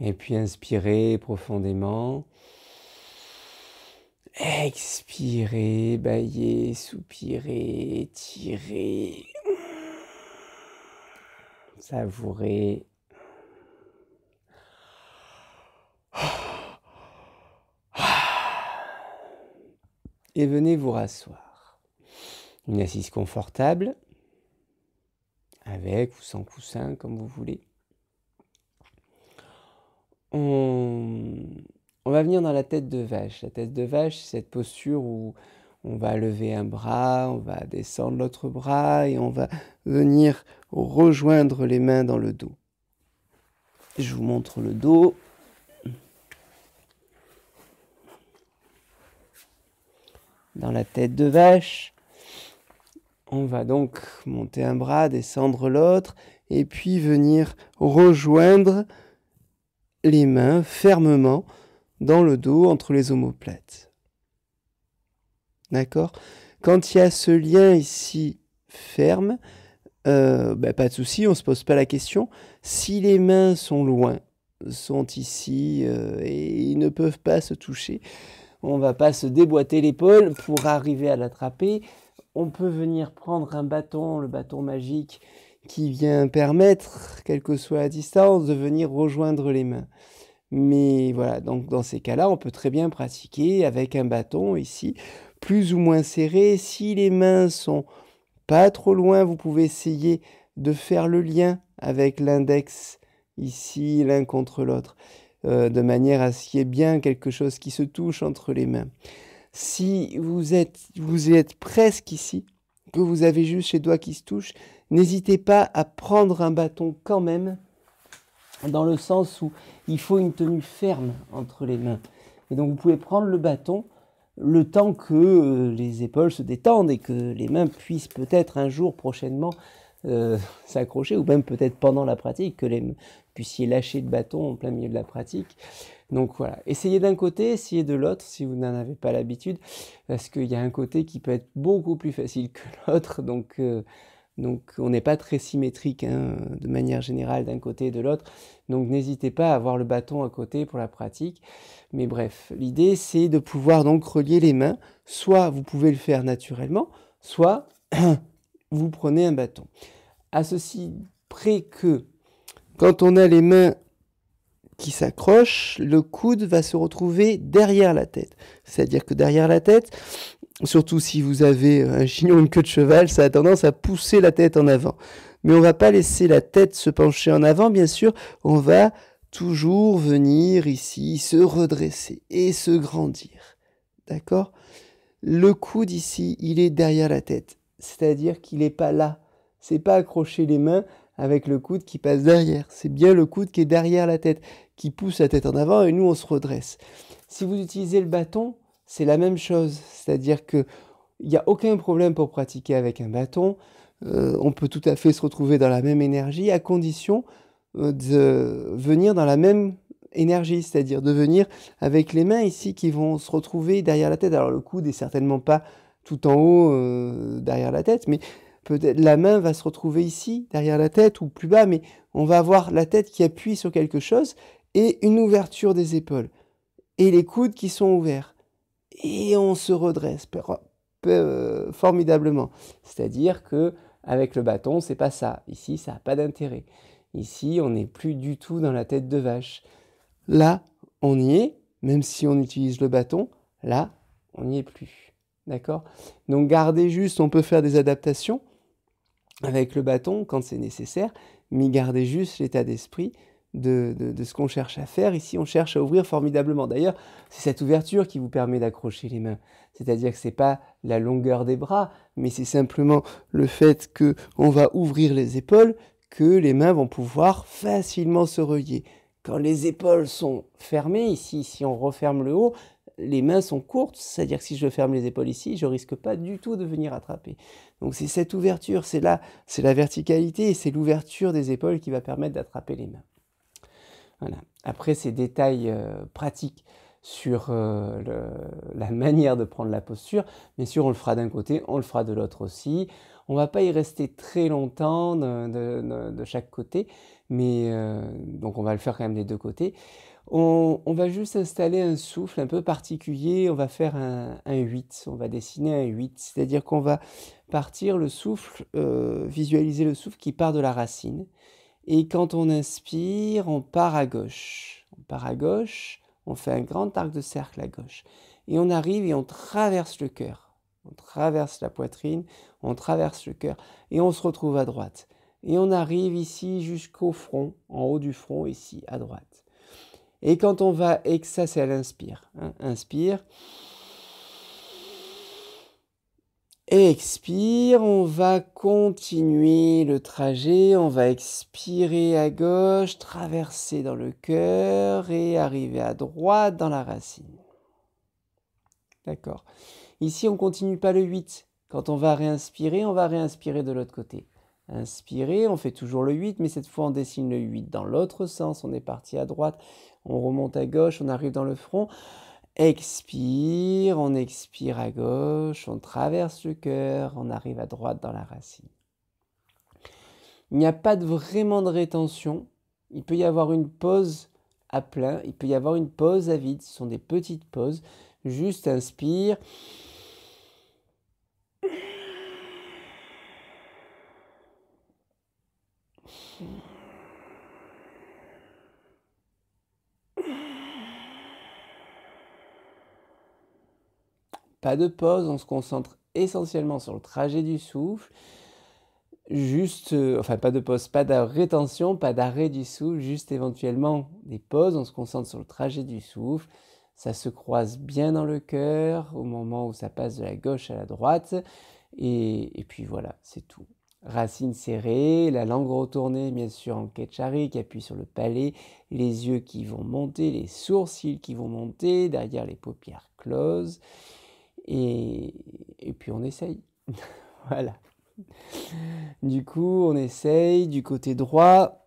Et puis inspirez profondément. Expirez, baillez, soupirez, étirez. Savourez. Et venez vous rasseoir. Une assise confortable, avec ou sans coussin, comme vous voulez. On va venir dans la tête de vache. La tête de vache, c'est cette posture où on va lever un bras, on va descendre l'autre bras et on va venir rejoindre les mains dans le dos. Je vous montre le dos. Dans la tête de vache, on va donc monter un bras, descendre l'autre et puis venir rejoindre les mains fermement dans le dos entre les omoplates. D'accord ? Quand il y a ce lien ici ferme, pas de souci, on ne se pose pas la question. Si les mains sont loin, sont ici et ils ne peuvent pas se toucher, on ne va pas se déboîter l'épaule pour arriver à l'attraper. On peut venir prendre un bâton, le bâton magique, qui vient permettre, quelle que soit la distance, de venir rejoindre les mains. Mais voilà, donc dans ces cas-là, on peut très bien pratiquer avec un bâton ici, plus ou moins serré. Si les mains sont pas trop loin, vous pouvez essayer de faire le lien avec l'index ici, l'un contre l'autre, de manière à ce qu'il y ait bien quelque chose qui se touche entre les mains. Si vous êtes presque ici, que vous avez juste les doigts qui se touchent, n'hésitez pas à prendre un bâton quand même, dans le sens où il faut une tenue ferme entre les mains. Et donc vous pouvez prendre le bâton le temps que les épaules se détendent et que les mains puissent peut-être un jour prochainement s'accrocher, ou même peut-être pendant la pratique, que vous puissiez lâcher le bâton en plein milieu de la pratique. Donc voilà, essayez d'un côté, essayez de l'autre si vous n'en avez pas l'habitude, parce qu'il y a un côté qui peut être beaucoup plus facile que l'autre, donc on n'est pas très symétrique de manière générale d'un côté et de l'autre, donc n'hésitez pas à avoir le bâton à côté pour la pratique. Mais bref, l'idée c'est de pouvoir donc relier les mains, soit vous pouvez le faire naturellement, soit vous prenez un bâton. À ceci près que quand on a les mains qui s'accrochent, le coude va se retrouver derrière la tête. C'est-à-dire que derrière la tête, surtout si vous avez un chignon, une queue de cheval, ça a tendance à pousser la tête en avant. Mais on ne va pas laisser la tête se pencher en avant, bien sûr, on va toujours venir ici, se redresser et se grandir. D'accord ? Le coude ici, il est derrière la tête. C'est-à-dire qu'il n'est pas là. C'est pas accrocher les mains avec le coude qui passe derrière. C'est bien le coude qui est derrière la tête, qui pousse la tête en avant et nous on se redresse. Si vous utilisez le bâton, c'est la même chose. C'est-à-dire qu'il n'y a aucun problème pour pratiquer avec un bâton. On peut tout à fait se retrouver dans la même énergie à condition de venir dans la même énergie, c'est-à-dire de venir avec les mains ici qui vont se retrouver derrière la tête. Alors le coude n'est certainement pas tout en haut derrière la tête, mais peut-être la main va se retrouver ici derrière la tête ou plus bas, mais on va avoir la tête qui appuie sur quelque chose et une ouverture des épaules et les coudes qui sont ouverts et on se redresse formidablement. C'est-à-dire que avec le bâton, c'est pas ça. Ici, ça n'a pas d'intérêt. Ici, on n'est plus du tout dans la tête de vache. Là, on y est, même si on utilise le bâton. Là, on n'y est plus. D'accord ? Donc, gardez juste, on peut faire des adaptations. avec le bâton quand c'est nécessaire, mais gardez juste l'état d'esprit de ce qu'on cherche à faire. Ici, on cherche à ouvrir formidablement. D'ailleurs, c'est cette ouverture qui vous permet d'accrocher les mains. C'est-à-dire que ce n'est pas la longueur des bras, mais c'est simplement le fait qu'on va ouvrir les épaules, que les mains vont pouvoir facilement se relier. Quand les épaules sont fermées, ici, si on referme le haut, les mains sont courtes, c'est-à-dire que si je ferme les épaules ici, je risque pas du tout de venir attraper. Donc c'est cette ouverture, c'est la verticalité et c'est l'ouverture des épaules qui va permettre d'attraper les mains. Voilà. Après, ces détails pratiques sur la manière de prendre la posture, bien sûr, on le fera d'un côté, on le fera de l'autre aussi. On ne va pas y rester très longtemps de chaque côté, mais donc on va le faire quand même des deux côtés. On va juste installer un souffle un peu particulier, on va faire un 8, on va dessiner un 8, c'est-à-dire qu'on va partir le souffle, visualiser le souffle qui part de la racine. Et quand on inspire, on part à gauche. On part à gauche, on fait un grand arc de cercle à gauche. Et on arrive et on traverse le cœur. On traverse la poitrine, on traverse le cœur et on se retrouve à droite. Et on arrive ici jusqu'au front, en haut du front, ici, à droite. Et quand on va, et ça c'est à l'inspire, hein, inspire, expire, on va continuer le trajet, on va expirer à gauche, traverser dans le cœur et arriver à droite dans la racine. D'accord. Ici, on ne continue pas le 8. Quand on va réinspirer de l'autre côté. Inspirer, on fait toujours le 8, mais cette fois on dessine le 8 dans l'autre sens. On est parti à droite, on remonte à gauche, on arrive dans le front. Expire, on expire à gauche, on traverse le cœur, on arrive à droite dans la racine. Il n'y a pas vraiment de rétention. Il peut y avoir une pause à plein, il peut y avoir une pause à vide. Ce sont des petites pauses. Juste inspire. Pas de pause, on se concentre essentiellement sur le trajet du souffle. Juste, enfin pas de pause, pas de rétention, pas d'arrêt du souffle, juste éventuellement des pauses, on se concentre sur le trajet du souffle. Ça se croise bien dans le cœur au moment où ça passe de la gauche à la droite. Et puis voilà, c'est tout. Racine serrée, la langue retournée bien sûr en Ketchari qui appuie sur le palais, les yeux qui vont monter, les sourcils qui vont monter, derrière les paupières closes. Et puis on essaye. Voilà. Du coup, on essaye du côté droit.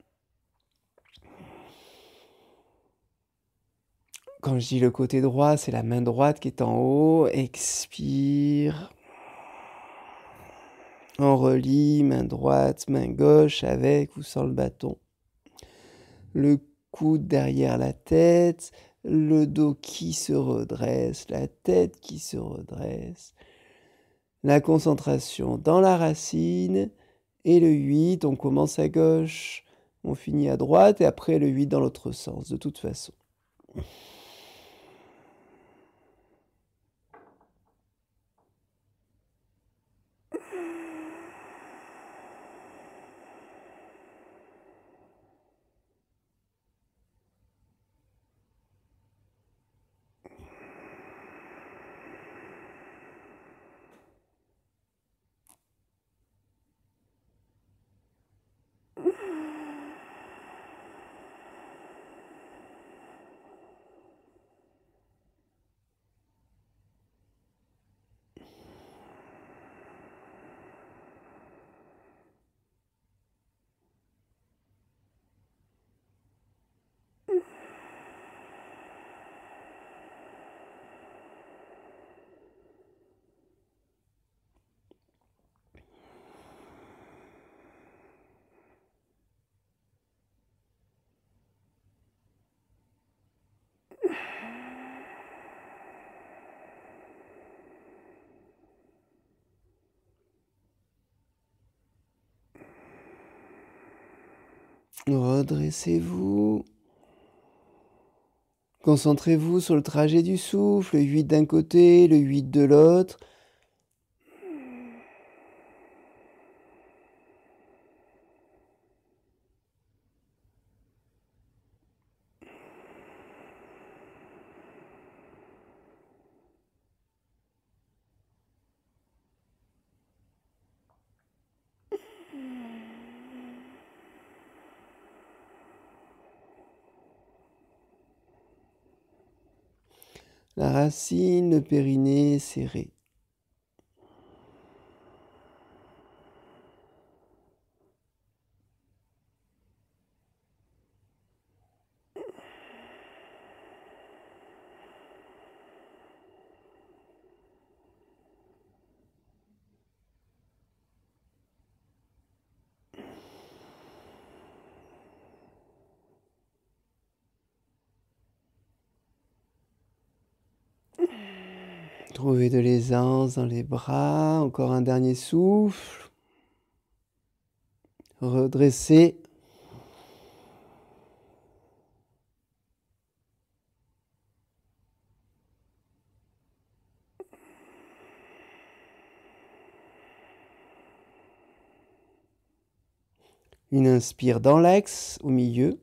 Quand je dis le côté droit, c'est la main droite qui est en haut. Expire. On relie main droite, main gauche, avec ou sans le bâton. Le coude derrière la tête, le dos qui se redresse, la tête qui se redresse. La concentration dans la racine. Et le 8, on commence à gauche, on finit à droite, et après le 8 dans l'autre sens, de toute façon. Redressez-vous. Concentrez-vous sur le trajet du souffle, le 8 d'un côté, le 8 de l'autre. la racine, le périnée serré. Trouvez de l'aisance dans les bras. Encore un dernier souffle. Redressez. Une inspire dans l'axe, au milieu.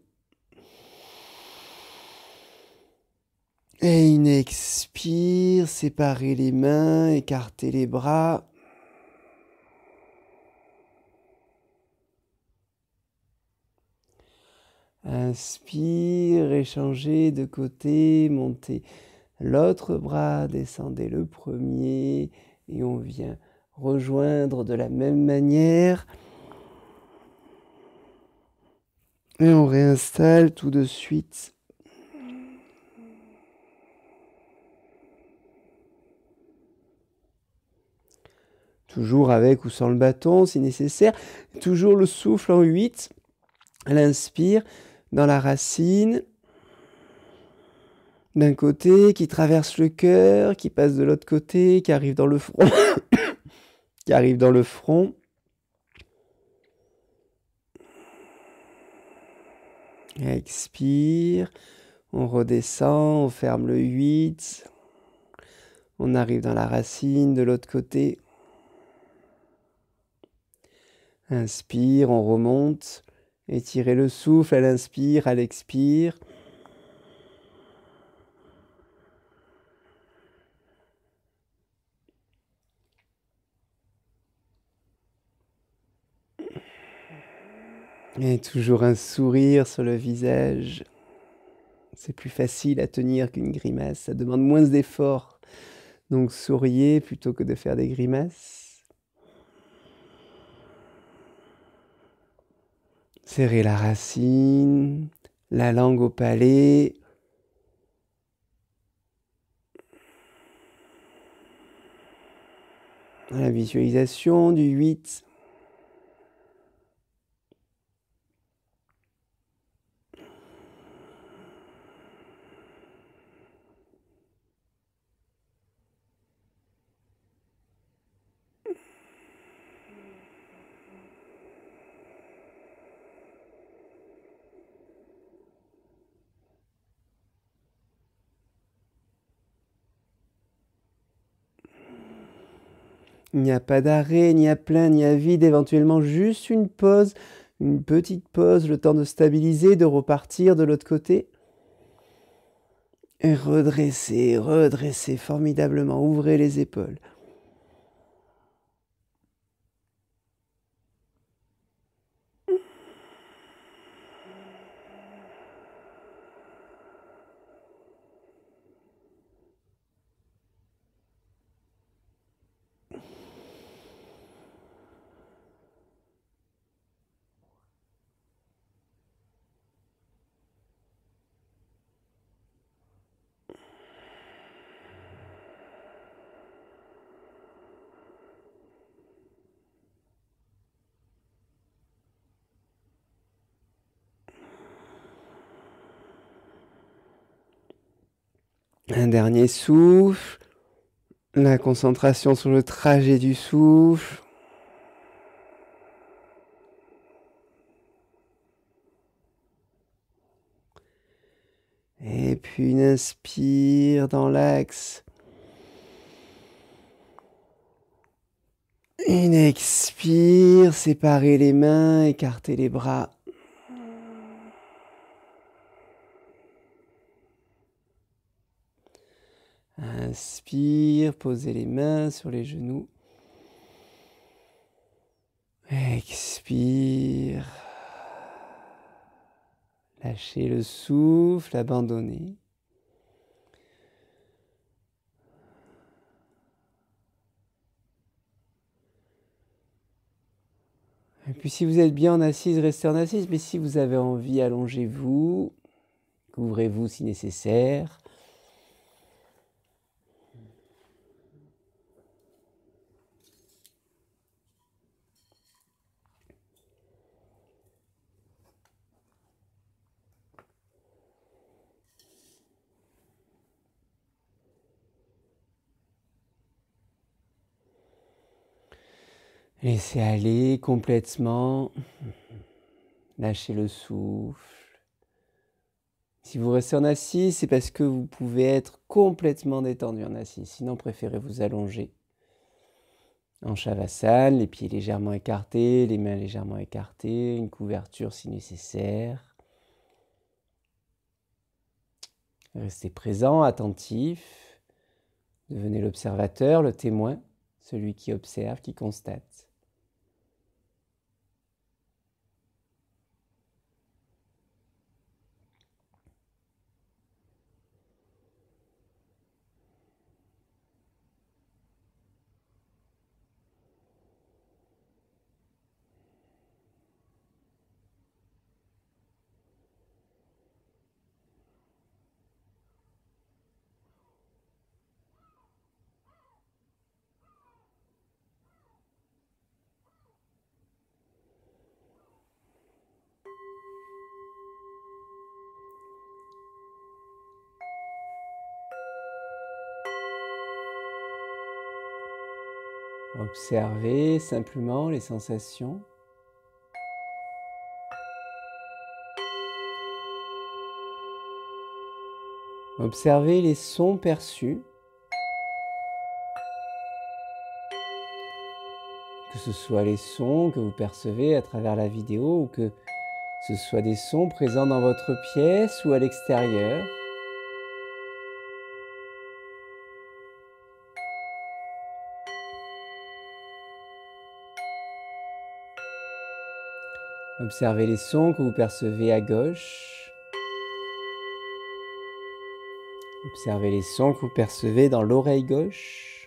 Et une expire, séparez les mains, écartez les bras. Inspire, échangez de côté, montez l'autre bras, descendez le premier et on vient rejoindre de la même manière. Et on réinstalle tout de suite. Toujours avec ou sans le bâton si nécessaire. Toujours le souffle en 8. L'inspire dans la racine. D'un côté, qui traverse le cœur, qui passe de l'autre côté, qui arrive dans le front. Qui arrive dans le front. Expire. On redescend, on ferme le 8. On arrive dans la racine de l'autre côté. Inspire, on remonte. Étirez le souffle à l'inspire, à l'expire. Et toujours un sourire sur le visage. C'est plus facile à tenir qu'une grimace, ça demande moins d'efforts. Donc souriez plutôt que de faire des grimaces. Serrez la racine, la langue au palais. La visualisation du 8. Il n'y a pas d'arrêt, ni à plein, ni à vide, éventuellement juste une pause, une petite pause, le temps de stabiliser, de repartir de l'autre côté. Et redressez, redressez formidablement, ouvrez les épaules. Un dernier souffle, la concentration sur le trajet du souffle. Et puis une inspire dans l'axe. Une expire, séparez les mains, écartez les bras. Inspire, posez les mains sur les genoux. Expire. Lâchez le souffle, abandonnez. Et puis si vous êtes bien en assise, restez en assise, mais si vous avez envie, allongez-vous, couvrez-vous si nécessaire. Laissez aller complètement. Lâchez le souffle. Si vous restez en assise, c'est parce que vous pouvez être complètement détendu en assise. Sinon, préférez vous allonger. En Shavasana, les pieds légèrement écartés, les mains légèrement écartées, une couverture si nécessaire. Restez présent, attentif. Devenez l'observateur, le témoin, celui qui observe, qui constate. Observez simplement les sensations. Observez les sons perçus. Que ce soit les sons que vous percevez à travers la vidéo ou que ce soit des sons présents dans votre pièce ou à l'extérieur. Observez les sons que vous percevez à gauche. Observez les sons que vous percevez dans l'oreille gauche.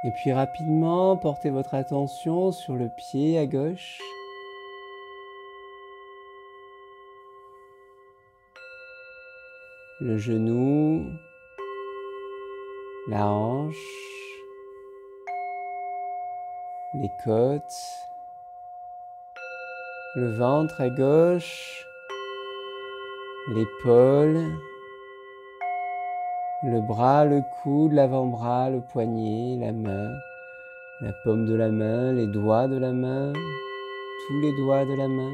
Et puis rapidement, portez votre attention sur le pied à gauche. Le genou, la hanche, les côtes, le ventre à gauche, l'épaule, le bras, le coude, l'avant-bras, le poignet, la main, la paume de la main, les doigts de la main, tous les doigts de la main,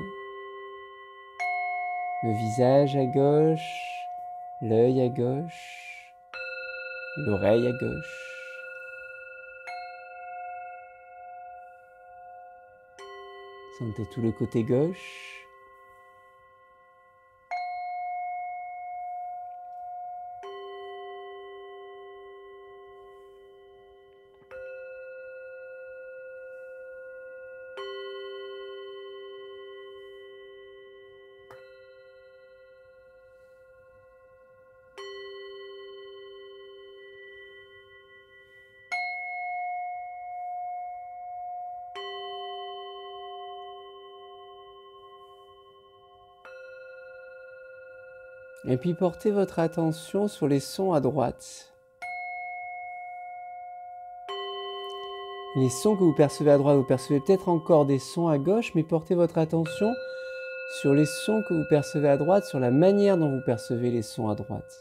le visage à gauche, l'œil à gauche, l'oreille à gauche. Sentez tout le côté gauche. Et puis portez votre attention sur les sons à droite. Les sons que vous percevez à droite, vous percevez peut-être encore des sons à gauche, mais portez votre attention sur les sons que vous percevez à droite, sur la manière dont vous percevez les sons à droite.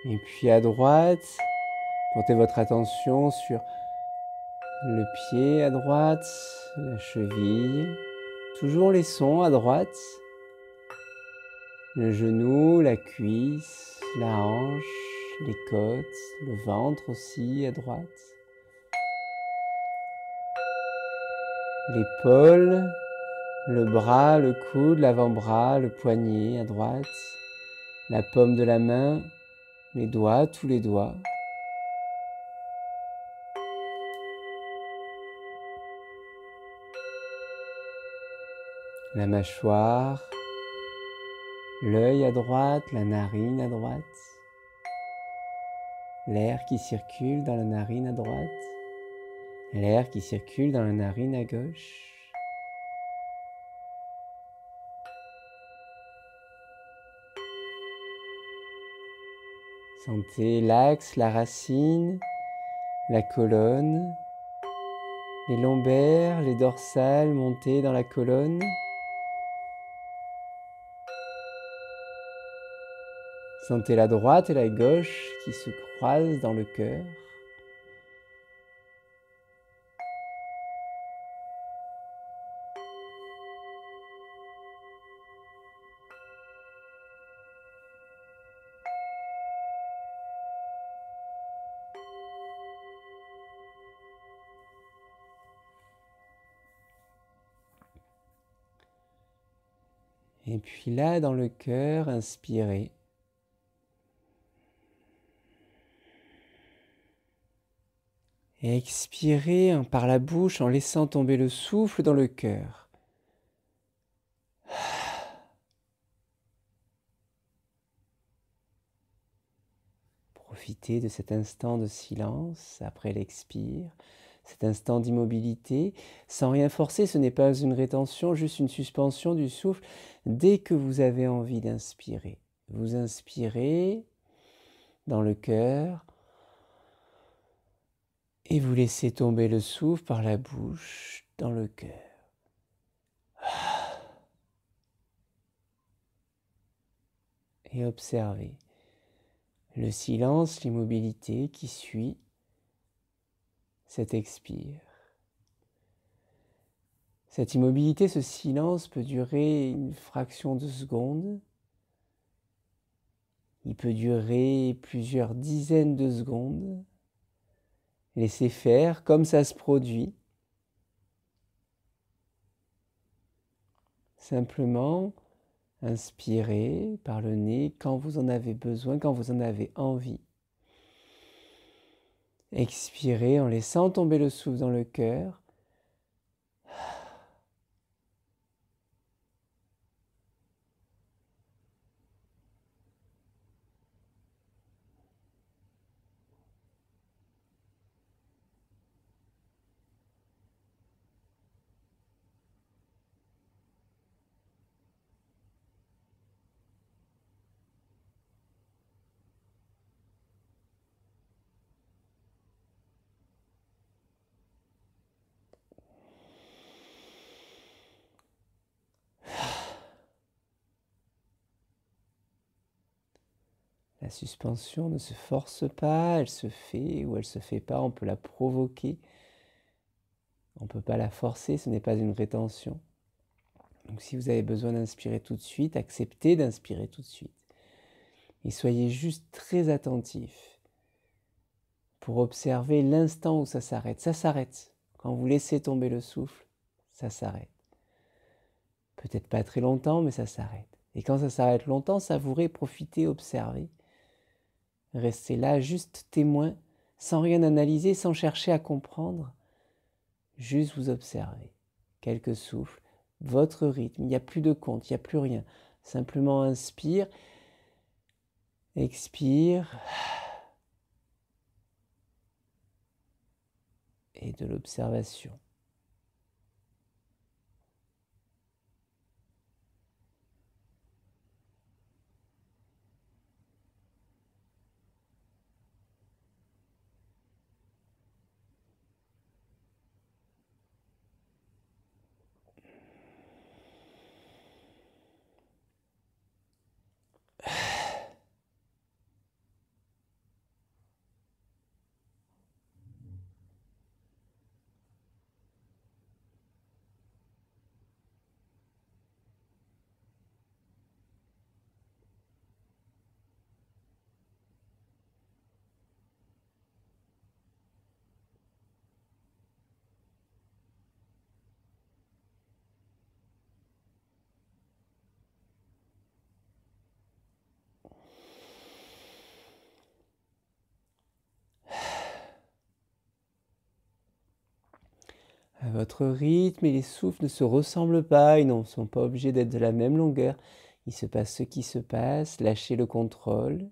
Et puis à droite, portez votre attention sur le pied à droite, la cheville, toujours les sons à droite, le genou, la cuisse, la hanche, les côtes, le ventre aussi à droite, l'épaule, le bras, le coude, l'avant-bras, le poignet à droite, la paume de la main, les doigts, tous les doigts. La mâchoire, l'œil à droite, la narine à droite, l'air qui circule dans la narine à droite, l'air qui circule dans la narine à gauche. Sentez l'axe, la racine, la colonne, les lombaires, les dorsales monter dans la colonne. Sentez la droite et la gauche qui se croisent dans le cœur. Et puis là, dans le cœur, inspirez. Et expirez par la bouche en laissant tomber le souffle dans le cœur. Profitez de cet instant de silence après l'expire, cet instant d'immobilité. Sans rien forcer, ce n'est pas une rétention, juste une suspension du souffle. Dès que vous avez envie d'inspirer, vous inspirez dans le cœur et vous laissez tomber le souffle par la bouche dans le cœur. Et observez le silence, l'immobilité qui suit cet expire. Cette immobilité, ce silence peut durer une fraction de seconde. Il peut durer plusieurs dizaines de secondes. Laissez faire comme ça se produit. Simplement, inspirez par le nez quand vous en avez besoin, quand vous en avez envie. Expirez en laissant tomber le souffle dans le cœur. La suspension ne se force pas, elle se fait ou elle ne se fait pas, on peut la provoquer. On ne peut pas la forcer, ce n'est pas une rétention. Donc si vous avez besoin d'inspirer tout de suite, acceptez d'inspirer tout de suite. Et soyez juste très attentif pour observer l'instant où ça s'arrête. Ça s'arrête. Quand vous laissez tomber le souffle, ça s'arrête. Peut-être pas très longtemps, mais ça s'arrête. Et quand ça s'arrête longtemps, savourez, profitez, observez. Restez là, juste témoin, sans rien analyser, sans chercher à comprendre. Juste vous observez. Quelques souffles, votre rythme, il n'y a plus de compte, il n'y a plus rien. Simplement inspire, expire, et de l'observation. À votre rythme et les souffles ne se ressemblent pas, ils ne sont pas obligés d'être de la même longueur. Il se passe ce qui se passe, lâchez le contrôle.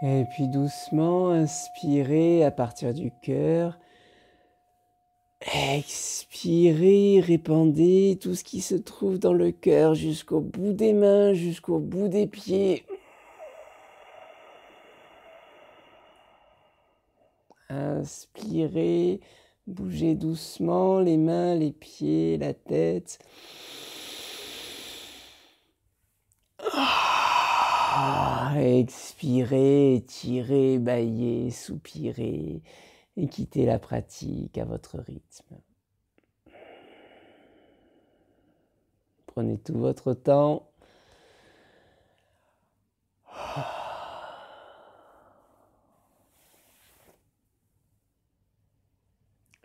Et puis doucement, inspirez à partir du cœur. Expirez, répandez tout ce qui se trouve dans le cœur jusqu'au bout des mains, jusqu'au bout des pieds. Inspirez, bougez doucement les mains, les pieds, la tête. Expirez, étirez, bâillez, soupirez et quittez la pratique à votre rythme. Prenez tout votre temps.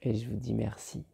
Et je vous dis merci.